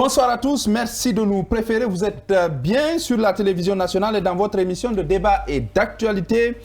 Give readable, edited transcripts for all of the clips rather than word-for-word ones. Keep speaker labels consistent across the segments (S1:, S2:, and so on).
S1: Bonsoir à tous, merci de nous préférer. Vous êtes bien sur la télévision nationale et dans votre émission de débat et d'actualité.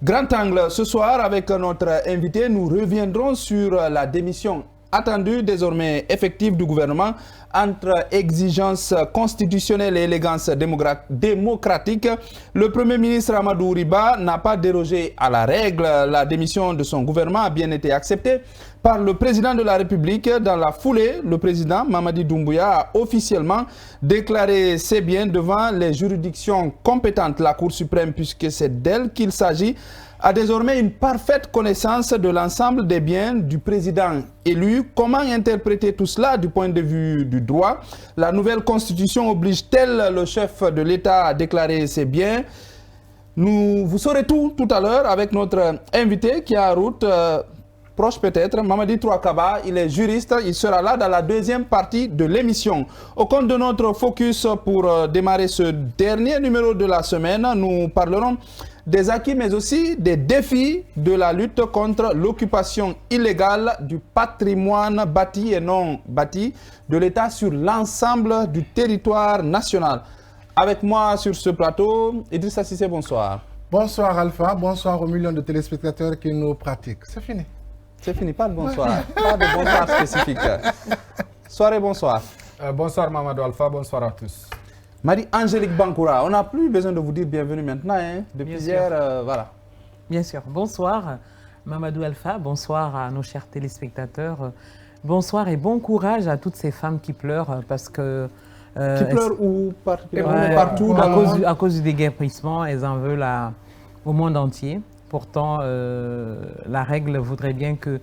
S1: Grand angle, ce soir, avec notre invité, nous reviendrons sur la démission attendue, désormais effective du gouvernement, entre exigence constitutionnelle et élégance démocratique. Le Premier ministre Amadou Riba n'a pas dérogé à la règle. La démission de son gouvernement a bien été acceptée par le président de la République. Dans la foulée, le président Mamadi Doumbouya a officiellement déclaré ses biens devant les juridictions compétentes. La Cour suprême, puisque c'est d'elle qu'il s'agit, a désormais une parfaite connaissance de l'ensemble des biens du président élu. Comment interpréter tout cela du point de vue du droit? La nouvelle constitution oblige-t-elle le chef de l'État à déclarer ses biens? Vous saurez tout à l'heure avec notre invité qui est en route, proche peut-être, Mamadi Touakaba. Il est juriste, il sera là dans la deuxième partie de l'émission. Au compte de notre focus pour démarrer ce dernier numéro de la semaine, nous parlerons des acquis mais aussi des défis de la lutte contre l'occupation illégale du patrimoine bâti et non bâti de l'État sur l'ensemble du territoire national. Avec moi sur ce plateau, Idrissa Cissé, bonsoir.
S2: Bonsoir Alpha, bonsoir aux millions de téléspectateurs qui nous pratiquent. C'est fini.
S1: C'est fini, pas de bonsoir, pas de bonsoir spécifique. Soirée, bonsoir.
S3: Bonsoir Mamadou Alpha, bonsoir à tous.
S1: Marie-Angélique Bankoura, on n'a plus besoin de vous dire bienvenue maintenant, hein, depuis hier, voilà.
S4: Bien sûr, bonsoir Mamadou Alpha, bonsoir à nos chers téléspectateurs, bonsoir et bon courage à toutes ces femmes qui pleurent parce que...
S1: qui pleurent où partout dans le monde.
S4: À cause du déguerpissement, elles en veulent au monde entier. Pourtant, la règle voudrait bien qu'il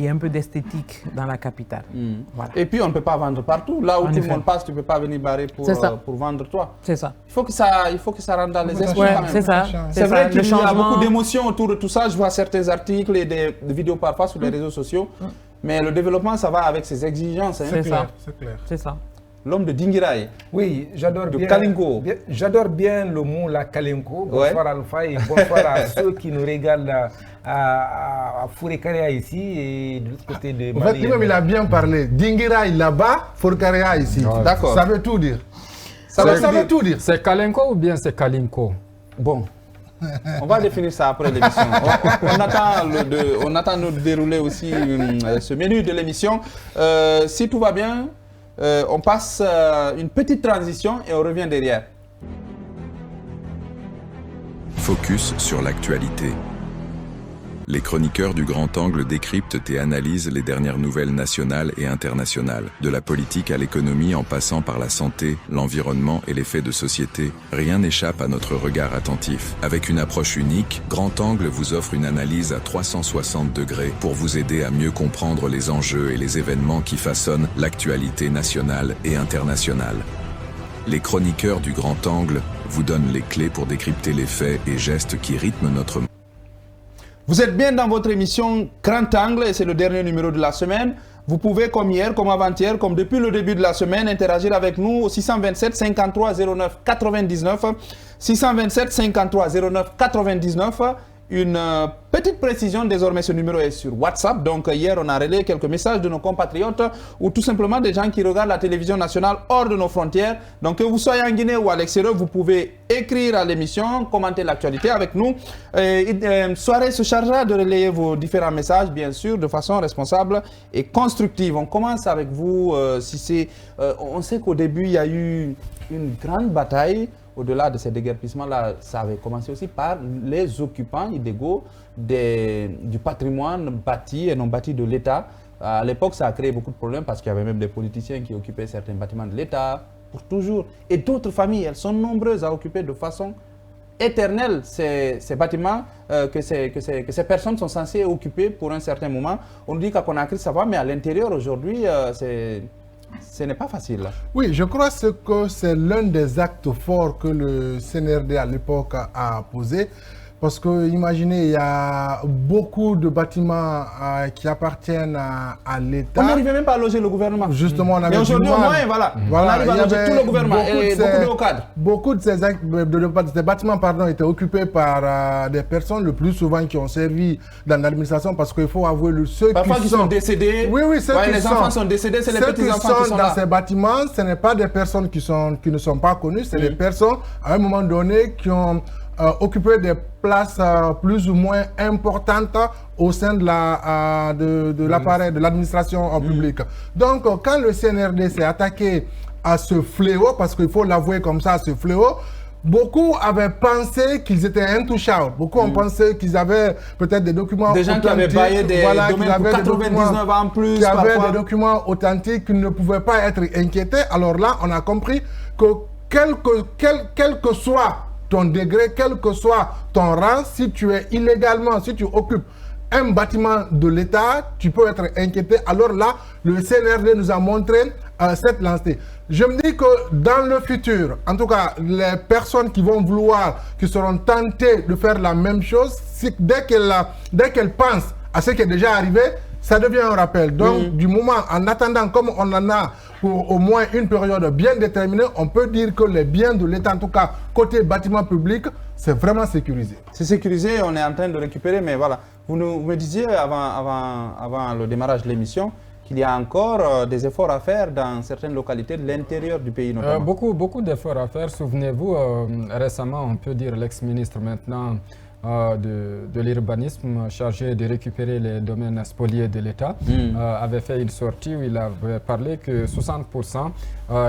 S4: y ait un peu d'esthétique dans la capitale. Voilà.
S1: Et puis, on ne peut pas vendre partout. Là où tout le monde passe, tu ne peux pas venir barrer pour vendre toi.
S4: C'est ça.
S1: Il faut que ça rentre dans les esprits quand même.
S4: C'est ça.
S1: C'est vrai qu'il y a beaucoup d'émotions autour de tout ça. Je vois certains articles et des vidéos parfois sur les réseaux sociaux. Mais le développement, ça va avec ses exigences. Hein.
S4: C'est ça.
S2: C'est
S4: ça.
S1: L'homme de Dingiraï.
S3: Oui, j'adore bien.
S1: Kalinko.
S3: J'adore bien le mot la Kalinko. Bonsoir Alpha et bonsoir à ceux qui nous regardent à Fourekaria ici et de l'autre côté de Mali.
S2: En fait, lui-même, il a bien parlé. Dingiraï là-bas, Fourekaria ici.
S1: D'accord.
S2: Ça veut tout dire. Ça veut tout dire.
S3: C'est Kalinko ou bien c'est Kalinko?
S1: Bon. On va définir ça après l'émission. On attend de dérouler aussi ce menu de l'émission. Si tout va bien, on passe une petite transition et on revient derrière.
S5: Focus sur l'actualité. Les chroniqueurs du Grand Angle décryptent et analysent les dernières nouvelles nationales et internationales. De la politique à l'économie en passant par la santé, l'environnement et les faits de société, rien n'échappe à notre regard attentif. Avec une approche unique, Grand Angle vous offre une analyse à 360 degrés pour vous aider à mieux comprendre les enjeux et les événements qui façonnent l'actualité nationale et internationale. Les chroniqueurs du Grand Angle vous donnent les clés pour décrypter les faits et gestes qui rythment notre monde.
S1: Vous êtes bien dans votre émission Grand Angle et c'est le dernier numéro de la semaine. Vous pouvez, comme hier, comme avant-hier, comme depuis le début de la semaine, interagir avec nous au 627 53 09 99. 627 53 09 99. Une petite précision, désormais ce numéro est sur WhatsApp. Donc hier on a relayé quelques messages de nos compatriotes ou tout simplement des gens qui regardent la télévision nationale hors de nos frontières. Donc que vous soyez en Guinée ou à l'extérieur, vous pouvez écrire à l'émission, commenter l'actualité avec nous. Soirée se chargera de relayer vos différents messages, bien sûr, de façon responsable et constructive. On commence avec vous, Cissé. On sait qu'au début il y a eu une grande bataille. Au-delà de ces déguerpissements-là, ça avait commencé aussi par les occupants illégaux du patrimoine bâti et non bâti de l'État. À l'époque, ça a créé beaucoup de problèmes parce qu'il y avait même des politiciens qui occupaient certains bâtiments de l'État pour toujours. Et d'autres familles, elles sont nombreuses à occuper de façon éternelle ces bâtiments que ces personnes sont censées occuper pour un certain moment. On nous dit qu'à Conakry, ça va, mais à l'intérieur, aujourd'hui, ce n'est pas facile.
S2: Oui, je crois que c'est l'un des actes forts que le CNRD à l'époque a posé. Parce que imaginez, il y a beaucoup de bâtiments qui appartiennent à l'État.
S1: On n'arrivait même pas à loger le gouvernement.
S2: Justement, on avait
S1: mais aujourd'hui, au moins, voilà, on arrive à loger tout le gouvernement et beaucoup de hauts cadres.
S2: Beaucoup de ces bâtiments étaient occupés par des personnes, le plus souvent qui ont servi dans l'administration, parce qu'il faut avouer ceux qui sont
S1: décédés.
S2: Oui,
S1: les enfants sont décédés, c'est les petits-enfants qui sont
S2: dans ces bâtiments. Ce n'est pas des personnes qui ne sont pas connues, c'est des personnes, à un moment donné, qui ont occuper des places plus ou moins importantes au sein de l'appareil de l'administration publique. Donc, quand le CNRD s'est attaqué à ce fléau, parce qu'il faut l'avouer comme ça, ce fléau, beaucoup avaient pensé qu'ils étaient intouchables. Beaucoup ont pensé qu'ils avaient peut-être des documents
S1: authentiques. Des gens qui avaient baillé des domaines pour 99 ans en plus.
S2: Qui avaient des documents authentiques qui ne pouvaient pas être inquiétés. Alors là, on a compris que quel que soit ton degré, quel que soit ton rang, si tu es illégalement, si tu occupes un bâtiment de l'État, tu peux être inquiété. Alors là, le CNRD nous a montré cette lancée. Je me dis que dans le futur, en tout cas, les personnes qui vont vouloir, qui seront tentées de faire la même chose, dès qu'elles pensent à ce qui est déjà arrivé, ça devient un rappel. Donc, du moment, en attendant, comme on en a pour au moins une période bien déterminée, on peut dire que les biens de l'État, en tout cas côté bâtiment public, c'est vraiment sécurisé.
S1: C'est sécurisé, on est en train de récupérer, mais voilà. Vous me disiez avant le démarrage de l'émission qu'il y a encore des efforts à faire dans certaines localités de l'intérieur du pays notamment.
S6: Beaucoup d'efforts à faire. Souvenez-vous, récemment, on peut dire l'ex-ministre maintenant de l'urbanisme chargé de récupérer les domaines spoliés de l'État avait fait une sortie où il avait parlé que 60%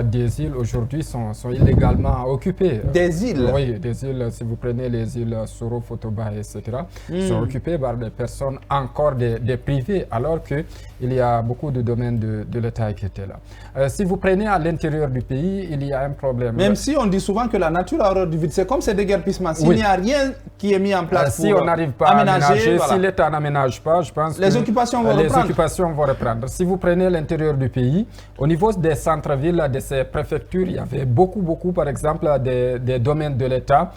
S6: des îles aujourd'hui sont illégalement occupées.
S1: Des îles?
S6: Oui, des îles, si vous prenez les îles Soro, Fotoba, etc., sont occupées par des personnes, encore des privés, alors qu'il y a beaucoup de domaines de l'État qui étaient là. Si vous prenez à l'intérieur du pays, il y a un problème.
S1: Même si on dit souvent que la nature a horreur du vide, c'est comme ces déguerpissements. S'il n'y a rien qui est mis en place
S6: si on n'arrive pas à aménager, voilà. Si l'État n'aménage pas, je pense que les occupations vont reprendre. Si vous prenez l'intérieur du pays, au niveau des centres-villes, de ces préfectures, il y avait beaucoup, par exemple, des domaines de l'État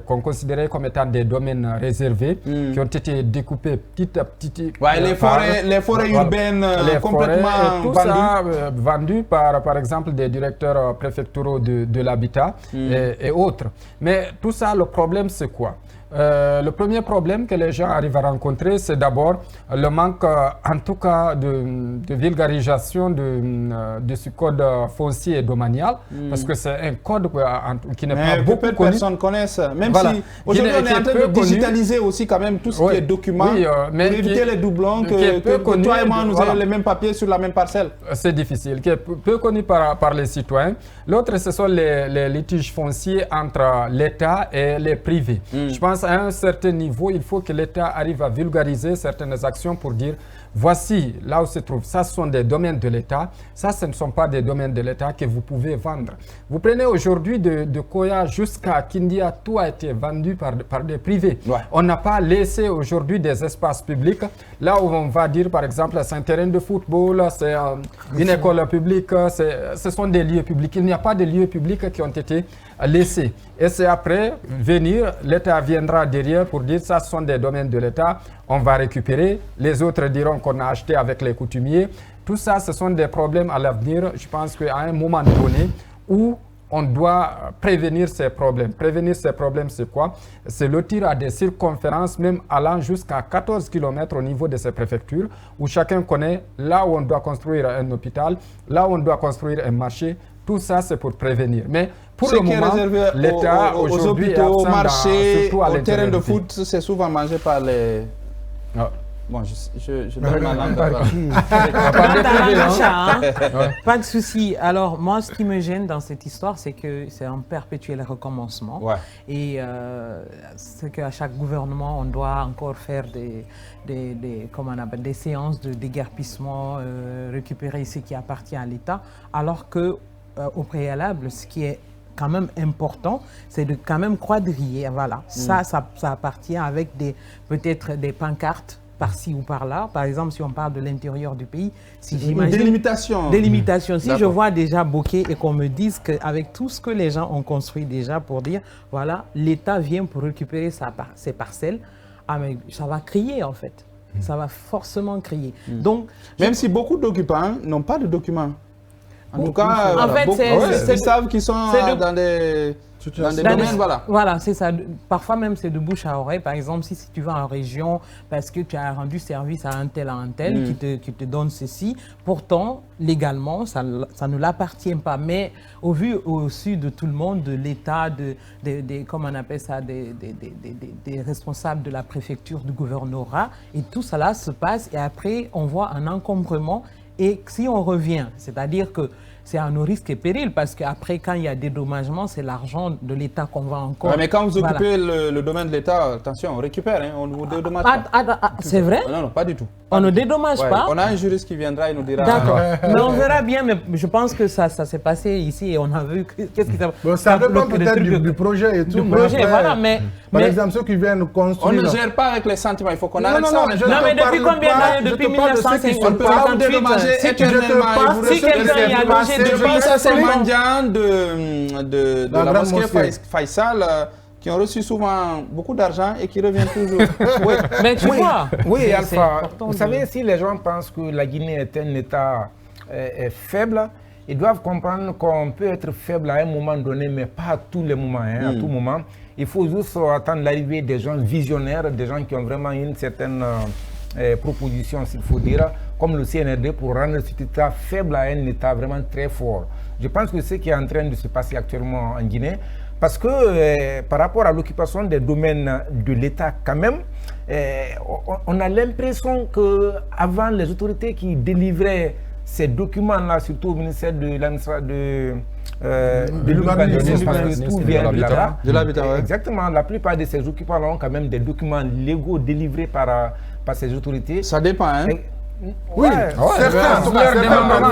S6: qu'on considérait comme étant des domaines réservés, qui ont été découpés petit à petit.
S1: Ouais, les forêts urbaines complètement
S6: tout vendues. Ça vendu par exemple, des directeurs préfectoraux de l'habitat et autres. Mais tout ça, le problème, c'est quoi? Le premier problème que les gens arrivent à rencontrer, c'est d'abord le manque, en tout cas, de vulgarisation de ce code foncier et domanial, parce que c'est un code qui n'est pas beaucoup connu.
S1: Peu de personnes connaissent, même si aujourd'hui on est en train de digitaliser aussi quand même tout ce qui est documents, pour éviter les doublons, que toi et moi nous ayons les mêmes papiers sur la même parcelle.
S6: C'est difficile, qui est peu connu par les citoyens. L'autre, ce sont les litiges fonciers entre l'État et les privés. Je pense à un certain niveau, il faut que l'État arrive à vulgariser certaines actions pour dire voici là où se trouve. Ça, ce sont des domaines de l'État. Ça, ce ne sont pas des domaines de l'État que vous pouvez vendre. Vous prenez aujourd'hui de Koya jusqu'à Kindia, tout a été vendu par des privés. Ouais. On n'a pas laissé aujourd'hui des espaces publics. Là où on va dire, par exemple, c'est un terrain de football, c'est une école publique, ce sont des lieux publics. Il n'y a pas de lieux publics qui ont été laissés. Et c'est après venir, l'État viendra derrière pour dire ça, ce sont des domaines de l'État, on va récupérer. Les autres diront qu'on a acheté avec les coutumiers. Tout ça, ce sont des problèmes à l'avenir. Je pense qu'à un moment donné où on doit prévenir ces problèmes. Prévenir ces problèmes, c'est quoi? C'est le tir à des circonférences, même allant jusqu'à 14 km au niveau de ces préfectures, où chacun connaît là où on doit construire un hôpital, là où on doit construire un marché. Tout ça, c'est pour prévenir. Mais pour le moment, l'État
S1: aux hôpitaux, aux marchés, au terrain de foot, c'est souvent mangé par les...
S6: Ah.
S1: Bon, je donne ma langue.
S4: Pas de souci. Alors, moi, ce qui me gêne dans cette histoire, c'est que c'est un perpétuel recommencement. Ouais. Et c'est qu'à chaque gouvernement, on doit encore faire comment on appelle, des séances de déguerpissement, récupérer ce qui appartient à l'État, alors que au préalable, ce qui est quand même important, c'est de quand même quadriller. Voilà. Ça appartient avec peut-être des pancartes par-ci ou par-là. Par exemple, si on parle de l'intérieur du pays, si
S1: j'imagine... Délimitation.
S4: Délimitation. Si je vois déjà Bokeh et qu'on me dise qu'avec tout ce que les gens ont construit déjà pour dire, voilà, l'État vient pour récupérer ses parcelles, ah, mais ça va crier en fait. Ça va forcément crier. Donc,
S1: même si beaucoup d'occupants n'ont pas de documents. En tout cas,
S4: en fait,
S1: ils savent qu'ils sont dans des domaines, voilà.
S4: Voilà, c'est ça. Parfois même, c'est de bouche à oreille. Par exemple, si tu vas en région parce que tu as rendu service à un tel qui te donne ceci, pourtant, légalement, ça ne l'appartient pas. Mais au vu au-dessus de tout le monde, de l'État, comment on appelle ça, des responsables de la préfecture, du gouvernorat, et tout cela se passe. Et après, on voit un encombrement. Et si on revient, c'est-à-dire que c'est à nos risques et périls, parce qu'après, quand il y a dédommagement, c'est l'argent de l'État qu'on va encore...
S1: Ouais, mais quand vous occupez le domaine de l'État, attention, on récupère, hein, on ne vous dédommage pas.
S4: C'est vrai?
S1: Non, pas du tout.
S4: On ne dédommage pas?
S1: On a un juriste qui viendra et nous dira...
S4: D'accord, mais on verra bien, mais je pense que ça s'est passé ici et on a vu qu'est-ce qui s'est...
S2: Ça dépend peut-être du projet et tout.
S4: Du projet, voilà, mais...
S2: Par exemple, ceux qui viennent construire...
S1: On ne gère pas avec les sentiments, il faut qu'on arrête ça.
S4: Non, mais depuis combien d'années? Depuis 1958.
S1: On ne peut pas vous dédommager éternellement.
S4: Si quelqu'un y a logé depuis...
S1: Ces mendiants de la mosquée Faisal qui ont reçu souvent beaucoup d'argent et qui reviennent toujours.
S4: Oui. Mais tu vois.
S3: Oui, Alpha, vous savez, si les gens pensent que la Guinée est un État faible, ils doivent comprendre qu'on peut être faible à un moment donné, mais pas à tous les moments. À tout moment. Il faut juste attendre l'arrivée des gens visionnaires, des gens qui ont vraiment une certaine proposition, s'il faut dire, comme le CNRD, pour rendre cet État faible à un État vraiment très fort. Je pense que c'est ce qui est en train de se passer actuellement en Guinée, parce que par rapport à l'occupation des domaines de l'État quand même, on a l'impression qu'avant les autorités qui délivraient ces documents-là, surtout au ministère de l'urbanisme, parce que tout vient de l'habitat. Exactement, la plupart de ces occupants ont quand même des documents légaux délivrés par ces autorités.
S1: Ça dépend, hein?
S2: Oui, certains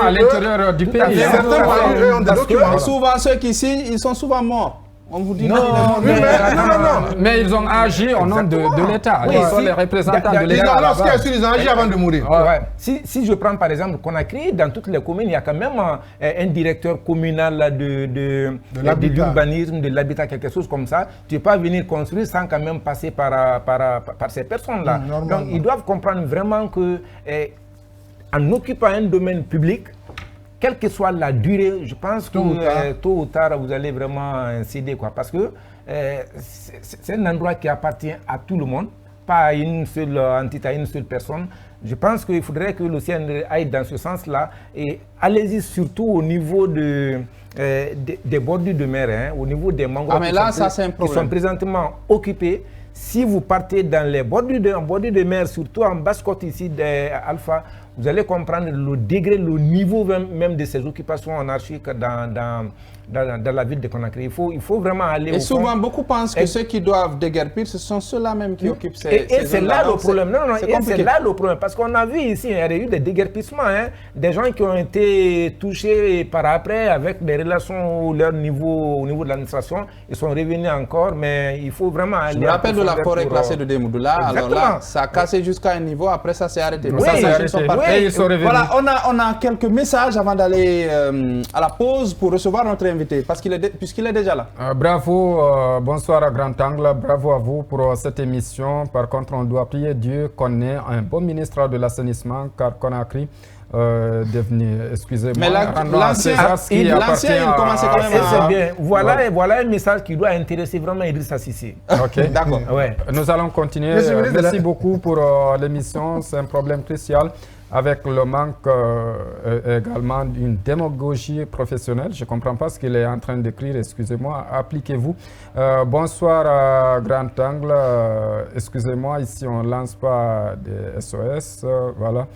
S6: à l'intérieur du pays.
S2: Certains ont des documents.
S1: Souvent, ceux qui signent, ils sont souvent morts. On vous dit
S6: non, mais ils ont agi au nom de l'État.
S3: Oui,
S6: ils sont les représentants de l'État.
S2: Ils ont agi avant de mourir.
S3: Si je prends par exemple Conakry, dans toutes les communes, il y a quand même un directeur communal de l'urbanisme, de l'habitat, quelque chose comme ça. Tu ne peux pas venir construire sans quand même passer par ces personnes-là. Donc ils doivent comprendre vraiment que en occupant un domaine public, quelle que soit la durée, je pense que tôt ou tard, vous allez vraiment céder. Parce que c'est un endroit qui appartient à tout le monde, pas à une seule entité, à une seule personne. Je pense qu'il faudrait que le CNR aille dans ce sens-là. Et allez-y surtout au niveau des bordures de mer, au niveau des mangroves qui sont présentement occupés. Si vous partez dans les bordures de mer, surtout en basse-côte ici d'Alpha, vous allez comprendre le degré, le niveau même de ces occupations anarchiques dans la ville de Conakry. Il faut vraiment aller au fond.
S1: Et souvent, beaucoup pensent que ceux qui doivent déguerpir, ce sont ceux-là même qui occupent ces
S3: et c'est là le problème. C'est là le problème. Parce qu'on a vu ici, il y a eu des déguerpissements. Des gens qui ont été touchés par après avec des relations au niveau de l'administration. Ils sont revenus encore, mais il faut vraiment aller...
S1: Je me rappelle de la forêt classée de Demoudoula. Alors là, ça a cassé jusqu'à un niveau. Après, ça s'est arrêté. Voilà, on a quelques messages avant d'aller à la pause pour recevoir notre invité, puisqu'il est déjà là.
S6: Bravo, bonsoir à Grand Angle, bravo à vous pour cette émission. Par contre, on doit prier Dieu qu'on ait un bon ministre de l'assainissement, car Conakry devenu, excusez-moi,
S1: mais l'ancien, il commençait quand même
S3: à... bien. Voilà un message qui doit intéresser vraiment Idrissa Cissé.
S6: Ok, d'accord. Nous allons continuer. Merci beaucoup pour l'émission, c'est un problème crucial. Avec le manque également d'une démagogie professionnelle. Je ne comprends pas ce qu'il est en train d'écrire, excusez-moi, appliquez-vous. Bonsoir Grand Angle, excusez-moi, ici on ne lance pas des SOS, voilà.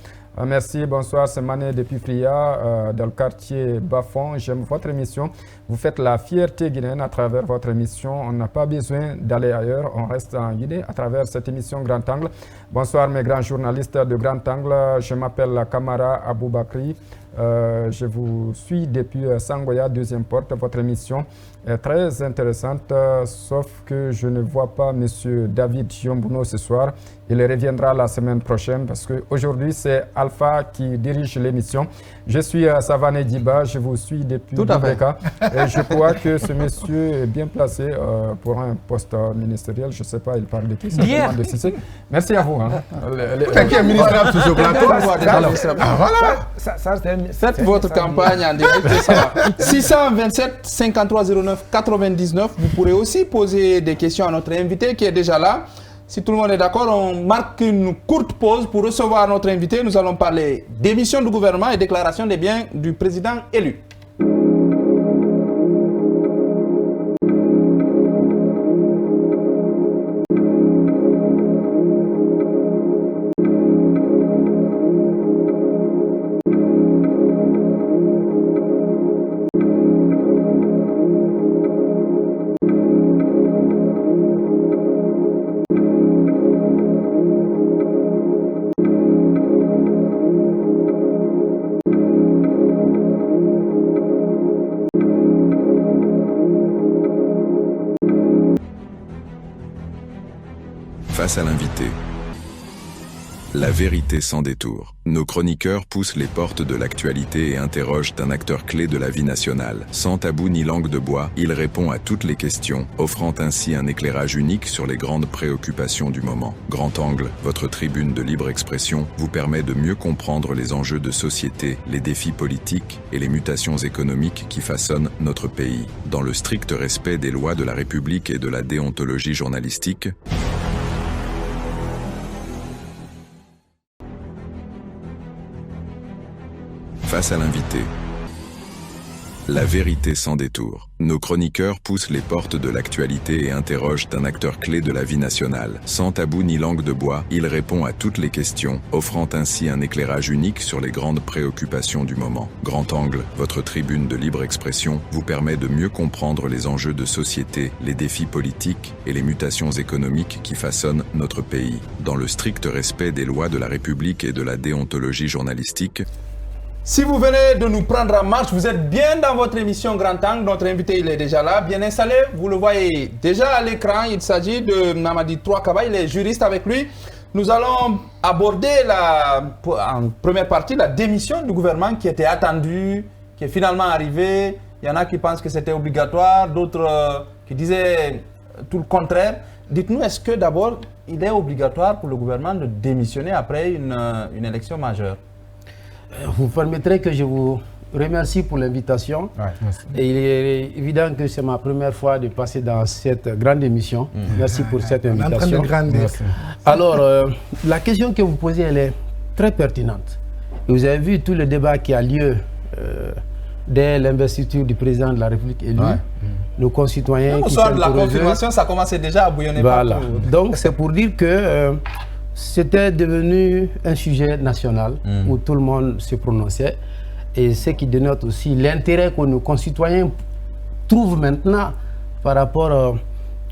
S6: Merci, bonsoir, c'est Mané depuis Fria, dans le quartier Bafon. J'aime votre émission. Vous faites la fierté guinéenne à travers votre émission. On n'a pas besoin d'aller ailleurs, on reste en Guinée à travers cette émission Grand Angle. Bonsoir mes grands journalistes de Grand Angle. Je m'appelle Kamara Aboubakri. Je vous suis depuis Sangoya, deuxième porte. Votre émission est très intéressante, sauf que je ne vois pas M. David Giombuno ce soir. Il reviendra la semaine prochaine parce qu'aujourd'hui, c'est Alpha qui dirige l'émission. Je suis Savané Diba, je vous suis depuis Beka. Et je crois que ce monsieur est bien placé pour un poste ministériel. Je ne sais pas, il parle de qui? De Cissé. Merci à vous.
S2: Qui est ministre sur ce plateau?
S1: Faites votre campagne en direct. 627 53 09 99. Vous pourrez aussi poser des questions à notre invité qui est déjà là. Si tout le monde est d'accord, on marque une courte pause pour recevoir notre invité. Nous allons parler démission du gouvernement et déclaration des biens du président élu.
S5: Face à l'invité. La vérité sans détour. Nos chroniqueurs poussent les portes de l'actualité et interrogent un acteur clé de la vie nationale. Sans tabou ni langue de bois, il répond à toutes les questions, offrant ainsi un éclairage unique sur les grandes préoccupations du moment. Grand Angle, votre tribune de libre expression, vous permet de mieux comprendre les enjeux de société, les défis politiques et les mutations économiques qui façonnent notre pays. Dans le strict respect des lois de la République et de la déontologie journalistique, face à l'invité. La vérité sans détour. Nos chroniqueurs poussent les portes de l'actualité et interrogent un acteur clé de la vie nationale. Sans tabou ni langue de bois, il répond à toutes les questions, offrant ainsi un éclairage unique sur les grandes préoccupations du moment. Grand Angle, votre tribune de libre expression, vous permet de mieux comprendre les enjeux de société, les défis politiques et les mutations économiques qui façonnent notre pays. Dans le strict respect des lois de la République et de la déontologie journalistique,
S1: si vous venez de nous prendre en marche, vous êtes bien dans votre émission Grand Angle. Notre invité, il est déjà là, bien installé. Vous le voyez déjà à l'écran. Il s'agit de Namadi Troakaba, il est juriste avec lui. Nous allons aborder en première partie la démission du gouvernement qui était attendue, qui est finalement arrivée. Il y en a qui pensent que c'était obligatoire, d'autres qui disaient tout le contraire. Dites-nous, est-ce que d'abord, il est obligatoire pour le gouvernement de démissionner après une élection majeure?
S7: Vous permettrez que je vous remercie pour l'invitation. Et il est évident que c'est ma première fois de passer dans cette grande émission. Merci pour cette invitation. Alors, la question que vous posez, elle est très pertinente. Et vous avez vu tout le débat qui a lieu dès l'investiture du président de la République élu. Nos concitoyens qui
S1: soir de la confirmation, ça commençait déjà à bouillonner partout.
S7: Donc, c'est pour dire que c'était devenu un sujet national où tout le monde se prononçait. Et ce qui dénote aussi l'intérêt que nos concitoyens trouvent maintenant par rapport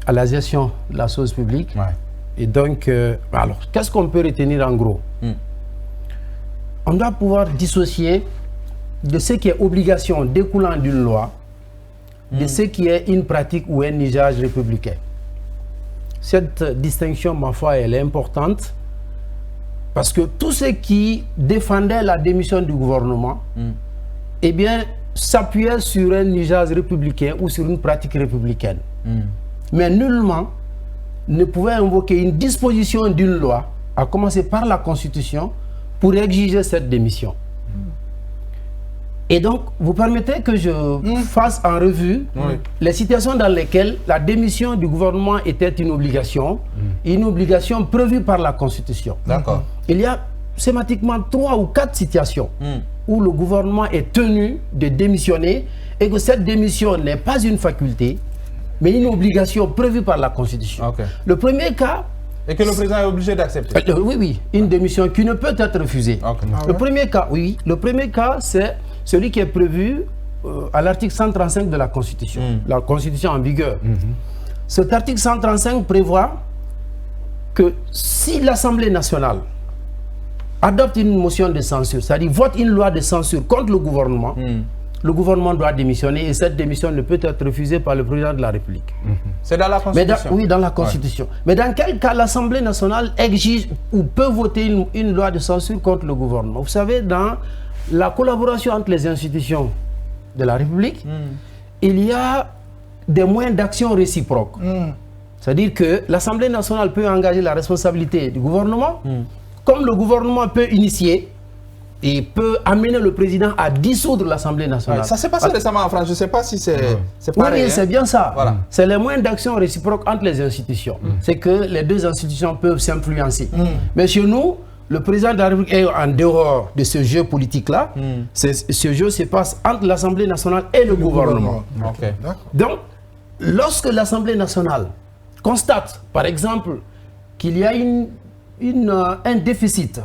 S7: à la gestion de la chose publique. Et donc, alors, qu'est-ce qu'on peut retenir en gros? On doit pouvoir dissocier de ce qui est obligation découlant d'une loi de ce qui est une pratique ou un usage républicain. Cette distinction, ma foi, elle est importante parce que tous ceux qui défendaient la démission du gouvernement, eh bien, s'appuyaient sur un usage républicain ou sur une pratique républicaine. Mais nullement ne pouvaient invoquer une disposition d'une loi, à commencer par la Constitution, pour exiger cette démission. Et donc, vous permettez que je fasse en revue les situations dans lesquelles la démission du gouvernement était une obligation prévue par la Constitution.
S1: D'accord.
S7: Il y a schématiquement 3 ou 4 situations où le gouvernement est tenu de démissionner et que cette démission n'est pas une faculté, mais une obligation prévue par la Constitution. Le premier cas...
S1: Et que le président est obligé d'accepter.
S7: Oui, une démission qui ne peut être refusée. Le premier cas, le premier cas, c'est celui qui est prévu à l'article 135 de la Constitution, la Constitution en vigueur. Cet article 135 prévoit que si l'Assemblée nationale adopte une motion de censure, c'est-à-dire vote une loi de censure contre le gouvernement, le gouvernement doit démissionner et cette démission ne peut être refusée par le président de la République.
S1: C'est dans la Constitution?
S7: Oui, dans la Constitution. Ouais. Mais dans quel cas l'Assemblée nationale exige ou peut voter une loi de censure contre le gouvernement? Vous savez, dans la collaboration entre les institutions de la République, il y a des moyens d'action réciproques. C'est-à-dire que l'Assemblée nationale peut engager la responsabilité du gouvernement, comme le gouvernement peut initier et peut amener le président à dissoudre l'Assemblée nationale.
S1: Ça s'est passé récemment en France, je ne sais pas si c'est pareil.
S7: Oui, c'est bien ça.
S1: Voilà.
S7: C'est les moyens d'action réciproques entre les institutions. C'est que les deux institutions peuvent s'influencer. Mais chez nous, le président de la République est en dehors de ce jeu politique-là. Ce jeu se passe entre l'Assemblée nationale et le gouvernement.
S1: Okay.
S7: Donc, lorsque l'Assemblée nationale constate, par exemple, qu'il y a un déficit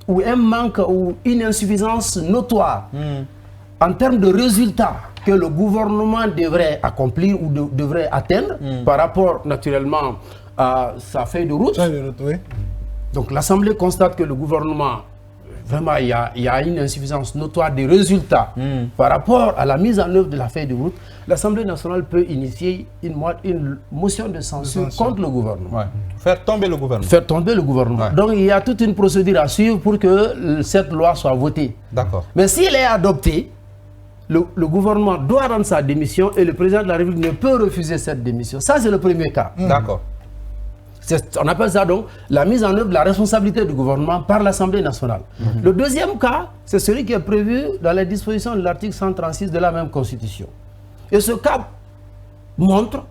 S7: ou un manque ou une insuffisance notoire en termes de résultats que le gouvernement devrait accomplir ou devrait atteindre par rapport naturellement à sa feuille de route.
S2: Oui.
S7: Donc l'Assemblée constate que le gouvernement, vraiment il y a une insuffisance notoire des résultats par rapport à la mise en œuvre de la feuille de route. L'Assemblée nationale peut initier une motion de censure contre le gouvernement.
S1: Ouais. Faire tomber le gouvernement.
S7: Faire tomber le gouvernement. Ouais. Donc il y a toute une procédure à suivre pour que cette loi soit votée.
S1: D'accord.
S7: Mais s'il est adopté, le gouvernement doit rendre sa démission et le président de la République ne peut refuser cette démission. Ça, c'est le premier cas.
S1: D'accord.
S7: On appelle ça donc la mise en œuvre de la responsabilité du gouvernement par l'Assemblée nationale. Le deuxième cas, c'est celui qui est prévu dans les dispositions de l'article 136 de la même Constitution. Et ce cas montre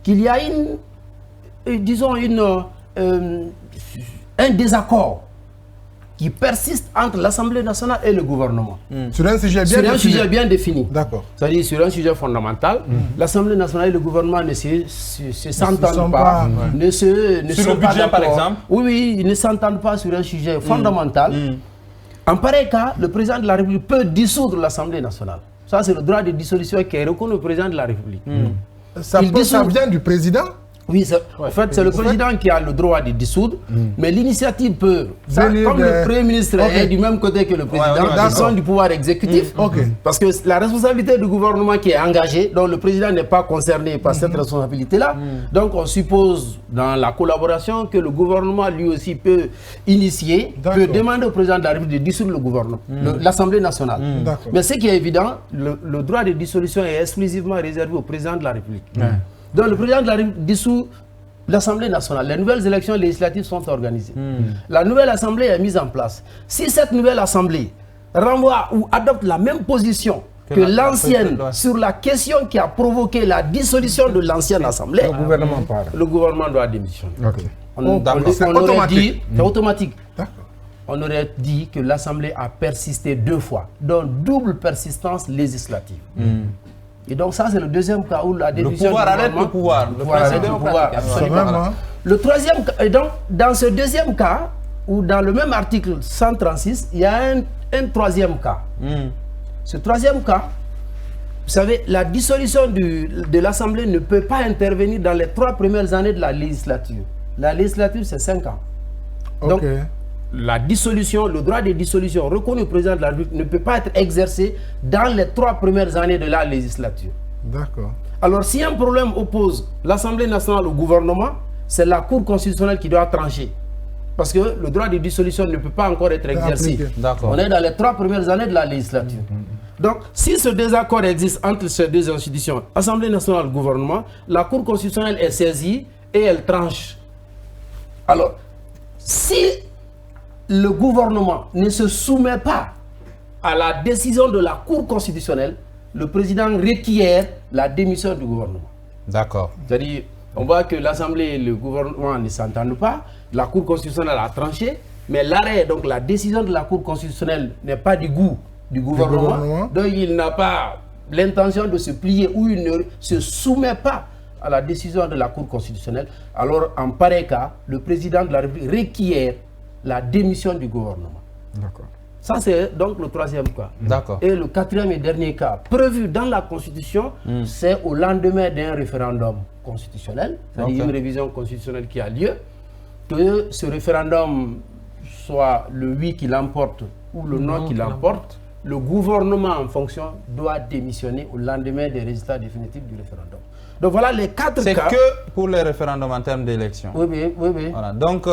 S7: qu'il y a un désaccord qui persiste entre l'Assemblée nationale et le gouvernement.
S2: Sur un sujet
S7: bien défini.
S2: D'accord.
S7: C'est-à-dire sur un sujet fondamental, l'Assemblée nationale et le gouvernement ne s'entendent pas.
S1: Sur le budget, par exemple?
S7: Oui, ils ne s'entendent pas sur un sujet fondamental. En pareil cas, le président de la République peut dissoudre l'Assemblée nationale. Ça, c'est le droit de dissolution qui est reconnu au président de la République.
S2: Ça vient du président?
S7: Oui, en fait, c'est le président qui a le droit de dissoudre, mais l'initiative peut, comme le Premier ministre est du même côté que le président, ils sont du pouvoir exécutif, parce que la responsabilité du gouvernement qui est engagée, donc le président n'est pas concerné par cette responsabilité-là, donc on suppose dans la collaboration que le gouvernement lui aussi peut initier, peut demander au président de la République de dissoudre le gouvernement, l'Assemblée nationale. Mais ce qui est évident, le droit de dissolution est exclusivement réservé au président de la République. Donc le président de la République dissout l'Assemblée nationale. Les nouvelles élections législatives sont organisées. La nouvelle Assemblée est mise en place. Si cette nouvelle Assemblée renvoie ou adopte la même position que l'ancienne sur la question qui a provoqué la dissolution de l'ancienne Assemblée, le gouvernement doit démissionner. C'est automatique. On aurait dit que l'Assemblée a persisté 2 fois, donc double persistance législative. Et donc ça, c'est le deuxième cas où la démission...
S1: Le pouvoir arrête le pouvoir.
S7: Le troisième cas, et donc dans ce deuxième cas, ou dans le même article 136, il y a un troisième cas. Ce troisième cas, vous savez, la dissolution de l'Assemblée ne peut pas intervenir dans les 3 premières années de la législature. La législature, c'est 5 ans. Donc, la dissolution, le droit de dissolution reconnu au président de la République ne peut pas être exercé dans les 3 premières années de la législature.
S2: D'accord.
S7: Alors, si un problème oppose l'Assemblée nationale au gouvernement, c'est la Cour constitutionnelle qui doit trancher. Parce que le droit de dissolution ne peut pas encore être exercé. On est dans les 3 premières années de la législature. Donc, si ce désaccord existe entre ces deux institutions, Assemblée nationale et gouvernement, la Cour constitutionnelle est saisie et elle tranche. Alors, si le gouvernement ne se soumet pas à la décision de la Cour constitutionnelle, le président requiert la démission du gouvernement.
S1: D'accord.
S7: C'est-à-dire, on voit que l'Assemblée et le gouvernement ne s'entendent pas, la Cour constitutionnelle a tranché, mais l'arrêt, donc la décision de la Cour constitutionnelle n'est pas du goût du gouvernement, donc il n'a pas l'intention de se plier ou il ne se soumet pas à la décision de la Cour constitutionnelle. Alors, en pareil cas, le président de la République requiert la démission du gouvernement.
S2: D'accord.
S7: Ça, c'est donc le troisième cas.
S1: D'accord.
S7: Et le quatrième et dernier cas, prévu dans la Constitution, c'est au lendemain d'un référendum constitutionnel, c'est-à-dire une révision constitutionnelle qui a lieu, que ce référendum soit le oui qui l'emporte ou le non qui l'emporte, le gouvernement en fonction doit démissionner au lendemain des résultats définitifs du référendum. Donc voilà les 4 cas.
S1: C'est que pour les référendums en termes d'élection.
S7: Oui.
S1: Voilà. Donc,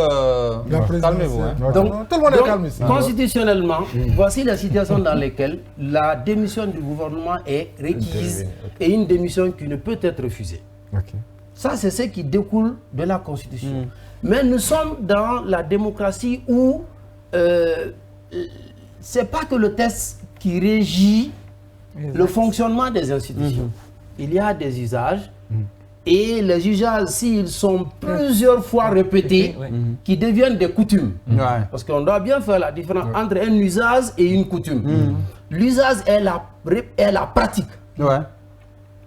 S1: calmez-vous. Hein.
S7: Donc,
S2: tout le monde est calme ici.
S7: Constitutionnellement, voici la situation dans laquelle la démission du gouvernement est requise et une démission qui ne peut être refusée. Ça, c'est ce qui découle de la Constitution. Mais nous sommes dans la démocratie où c'est pas que le texte qui régit le fonctionnement des institutions. Il y a des usages et les usages, s'ils sont plusieurs fois répétés, qui deviennent des coutumes. Parce qu'on doit bien faire la différence entre un usage et une coutume. L'usage est la pratique.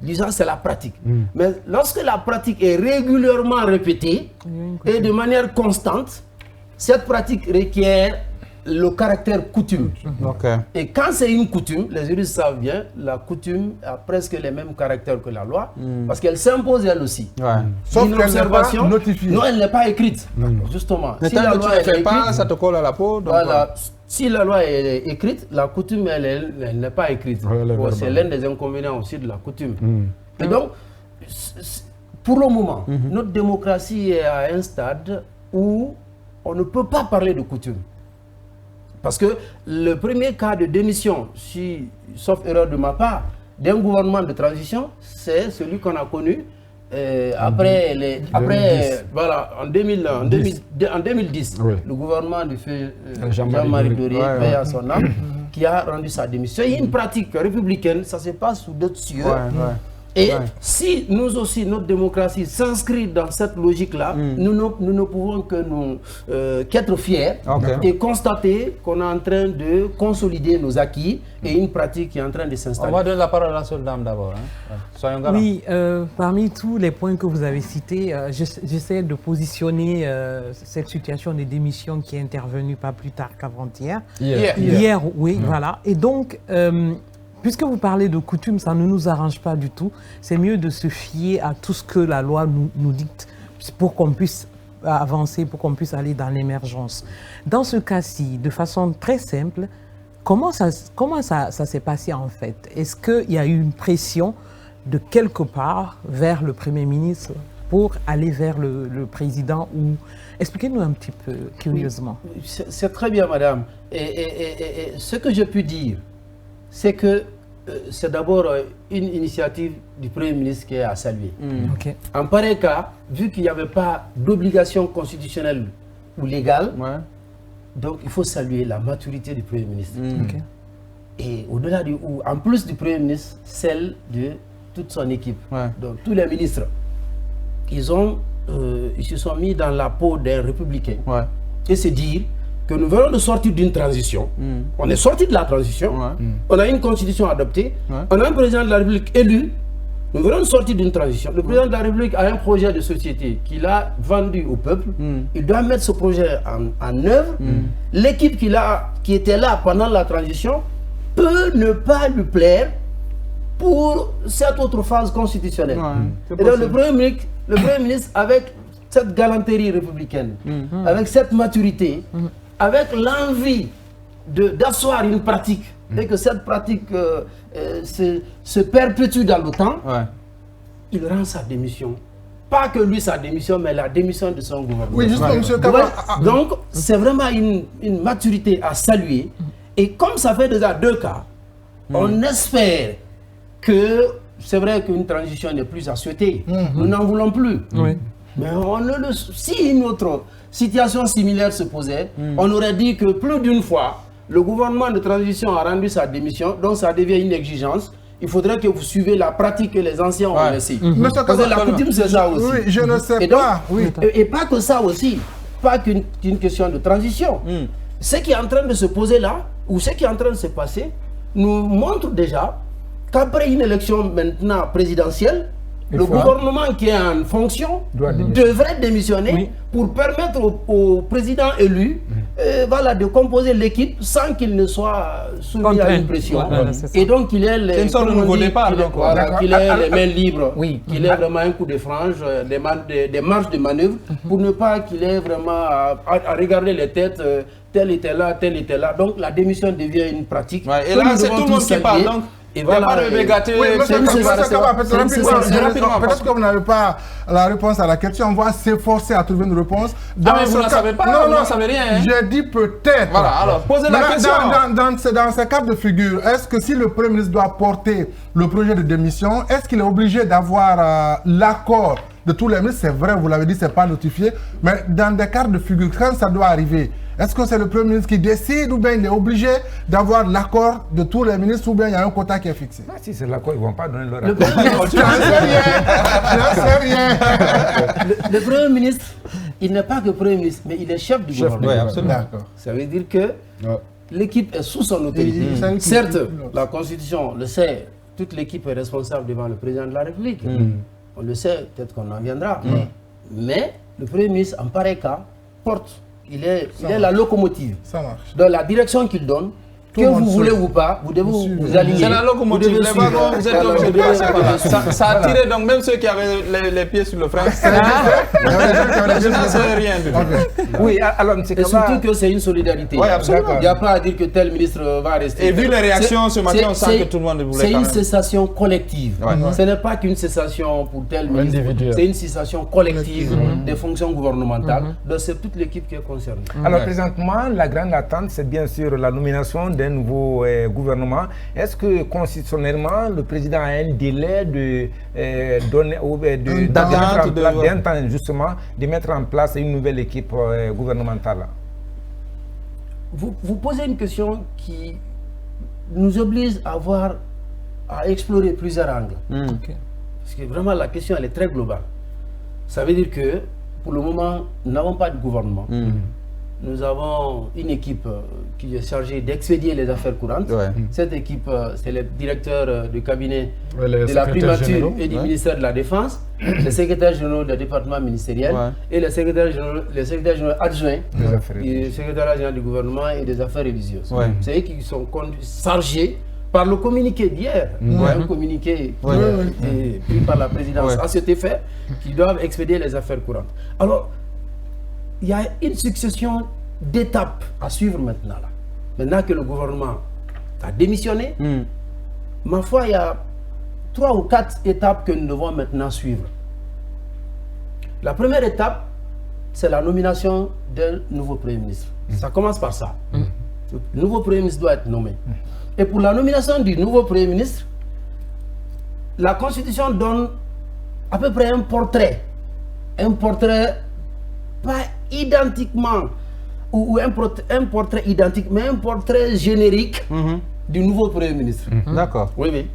S7: L'usage, c'est la pratique. Mais lorsque la pratique est régulièrement répétée et de manière constante, cette pratique requiert le caractère coutume. Et quand c'est une coutume, les juristes savent bien, la coutume a presque les mêmes caractères que la loi, parce qu'elle s'impose elle aussi.
S2: Sauf qu'elle n'est pas notifiée.
S7: Non, elle n'est pas écrite, justement.
S1: Mais si la loi ne fait pas, ça te colle à la peau. Donc
S7: voilà. Si la loi est écrite, la coutume, elle n'est pas écrite. C'est l'un des inconvénients aussi de la coutume. Et donc, pour le moment, notre démocratie est à un stade où on ne peut pas parler de coutume. Parce que le premier cas de démission, sauf erreur de ma part, d'un gouvernement de transition, c'est celui qu'on a connu en 2010, le gouvernement du feu Jean-Marie Doré, paix à son âme, qui a rendu sa démission. Il y a une pratique républicaine, ça se passe sous d'autres cieux. Et si nous aussi, notre démocratie s'inscrit dans cette logique-là, nous ne pouvons qu'être fiers et constater qu'on est en train de consolider nos acquis et une pratique qui est en train de s'installer.
S1: On va donner la parole à la seule dame d'abord. Soyons galants.
S4: Oui, parmi tous les points que vous avez cités, j'essaie de positionner cette situation de démission qui est intervenue pas plus tard qu'avant-hier. Hier, oui, voilà. Et donc, puisque vous parlez de coutume, ça ne nous arrange pas du tout. C'est mieux de se fier à tout ce que la loi nous dicte pour qu'on puisse avancer, pour qu'on puisse aller dans l'émergence. Dans ce cas-ci, de façon très simple, comment ça s'est passé en fait? Est-ce qu'il y a eu une pression de quelque part vers le Premier ministre pour aller vers le président ou... Expliquez-nous un petit peu, curieusement.
S7: C'est très bien, madame. Et ce que je peux dire, c'est que c'est d'abord une initiative du Premier ministre qui est à saluer. En pareil cas, vu qu'il n'y avait pas d'obligation constitutionnelle ou légale, donc il faut saluer la maturité du Premier ministre. Et au-delà en plus du Premier ministre, celle de toute son équipe. Donc tous les ministres, ils se sont mis dans la peau d'un républicain. Et se dire que nous venons de sortir d'une transition. On est sorti de la transition. On a une constitution adoptée. On a un président de la République élu. Nous venons de sortir d'une transition. Le président de la République a un projet de société qu'il a vendu au peuple. Il doit mettre ce projet en œuvre. L'équipe qui était là pendant la transition peut ne pas lui plaire pour cette autre phase constitutionnelle. Et donc le Premier ministre, avec cette galanterie républicaine, avec cette maturité, avec l'envie d'asseoir une pratique et que cette pratique se perpétue dans le temps, il rend sa démission. Pas que lui sa démission, mais la démission de son gouvernement.
S2: Oui, justement, monsieur
S7: Donc, c'est vraiment une maturité à saluer. Et comme ça fait déjà 2 cas, on espère que c'est vrai qu'une transition n'est plus à souhaiter. Nous n'en voulons plus. Mais si une autre situation similaire se posait, on aurait dit que plus d'une fois, le gouvernement de transition a rendu sa démission, donc ça devient une exigence. Il faudrait que vous suivez la pratique que les anciens ont laissée. Parce que la coutume, c'est ça aussi.
S2: Oui, je ne sais pas.
S7: Et pas que ça aussi, pas qu'une question de transition. Ce qui est en train de se poser là, ou ce qui est en train de se passer, nous montre déjà qu'après une élection maintenant présidentielle, le gouvernement qui est en fonction devrait démissionner pour permettre au président élu voilà, de composer l'équipe sans qu'il ne soit soumis à une pression. Et donc qu'il ait les,
S1: nouveau départ,
S7: qu'il ait les mains libres, qu'il ait vraiment un coup de frange, des marges de manœuvre, pour ne pas qu'il ait vraiment à regarder les têtes, tel était là, tel était là. Donc la démission devient une pratique.
S1: Et là, c'est tout le monde qui parle. Donc,
S7: et voilà.
S2: Peut-être que vous n'avez pas la réponse à la question. On va s'efforcer à trouver une réponse.
S1: Mais vous ne savez pas, vous ne savez rien.
S2: J'ai dit peut-être.
S1: Voilà, alors posez la question.
S2: Dans ces cas de figure, est-ce que si le Premier ministre doit porter le projet de démission, est-ce qu'il est obligé d'avoir l'accord de tous les ministres? C'est vrai, vous l'avez dit, ce n'est pas notifié. Mais dans des cas de figure, quand ça doit arriver, est-ce que c'est le Premier ministre qui décide ou bien il est obligé d'avoir l'accord de tous les ministres ou bien il y a un quota qui est fixé?
S3: Si c'est l'accord, ils ne vont pas donner leur accord.
S2: Je n'en sais rien.
S7: Le Premier ministre, il n'est pas que Premier ministre, mais il est chef du gouvernement.
S1: Oui, absolument.
S7: Ça veut dire que l'équipe est sous son autorité. Certes, la Constitution le sait, toute l'équipe est responsable devant le président de la République. On le sait, peut-être qu'on en viendra. Mais le Premier ministre, en pareil cas, porte. Il est la locomotive.
S2: Ça marche.
S7: Dans la direction qu'il donne, que vous voulez ou pas, vous devez vous aligner.
S1: C'est la locomotive. Les wagons, vous êtes obligé de passer par là. Ça a tiré donc même ceux qui avaient les pieds sur le frein. Je n'en sais rien du tout.
S3: Oui, alors
S7: et surtout que c'est une solidarité.
S1: Oui, absolument.
S7: Il n'y a pas à dire que tel ministre va rester.
S1: Et vu les réactions ce matin, on sent que tout le monde voulait.
S7: C'est une cessation collective. Ce n'est pas qu'une cessation pour tel ministre. C'est une cessation collective des fonctions gouvernementales. Donc c'est toute l'équipe qui est concernée.
S3: Alors présentement, la grande attente, c'est bien sûr la nomination d'un nouveau gouvernement. Est-ce que constitutionnellement, le président a un délai de mettre en place une nouvelle équipe gouvernementale?
S7: Vous posez une question qui nous oblige à explorer plusieurs angles. Parce que vraiment la question elle est très globale. Ça veut dire que pour le moment, nous n'avons pas de gouvernement. Nous avons une équipe qui est chargée d'expédier les affaires courantes. Cette équipe, c'est le directeur du cabinet de la primature et du ministère de la Défense, le secrétaire général du département ministériel et le secrétaire général adjoint du secrétaire général du gouvernement et des affaires religieuses. C'est eux qui sont chargés par le communiqué d'hier, un communiqué pris par la présidence à cet effet, qui doivent expédier les affaires courantes. Alors, il y a une succession d'étapes à suivre maintenant. Maintenant que le gouvernement a démissionné, ma foi, il y a 3 ou 4 étapes que nous devons maintenant suivre. La première étape, c'est la nomination d'un nouveau Premier ministre. Ça commence par ça. Le nouveau Premier ministre doit être nommé. Et pour la nomination du nouveau Premier ministre, la Constitution donne à peu près un portrait pas identiquement, ou un portrait identique, mais un portrait générique du nouveau Premier ministre.
S1: D'accord.
S7: Oui.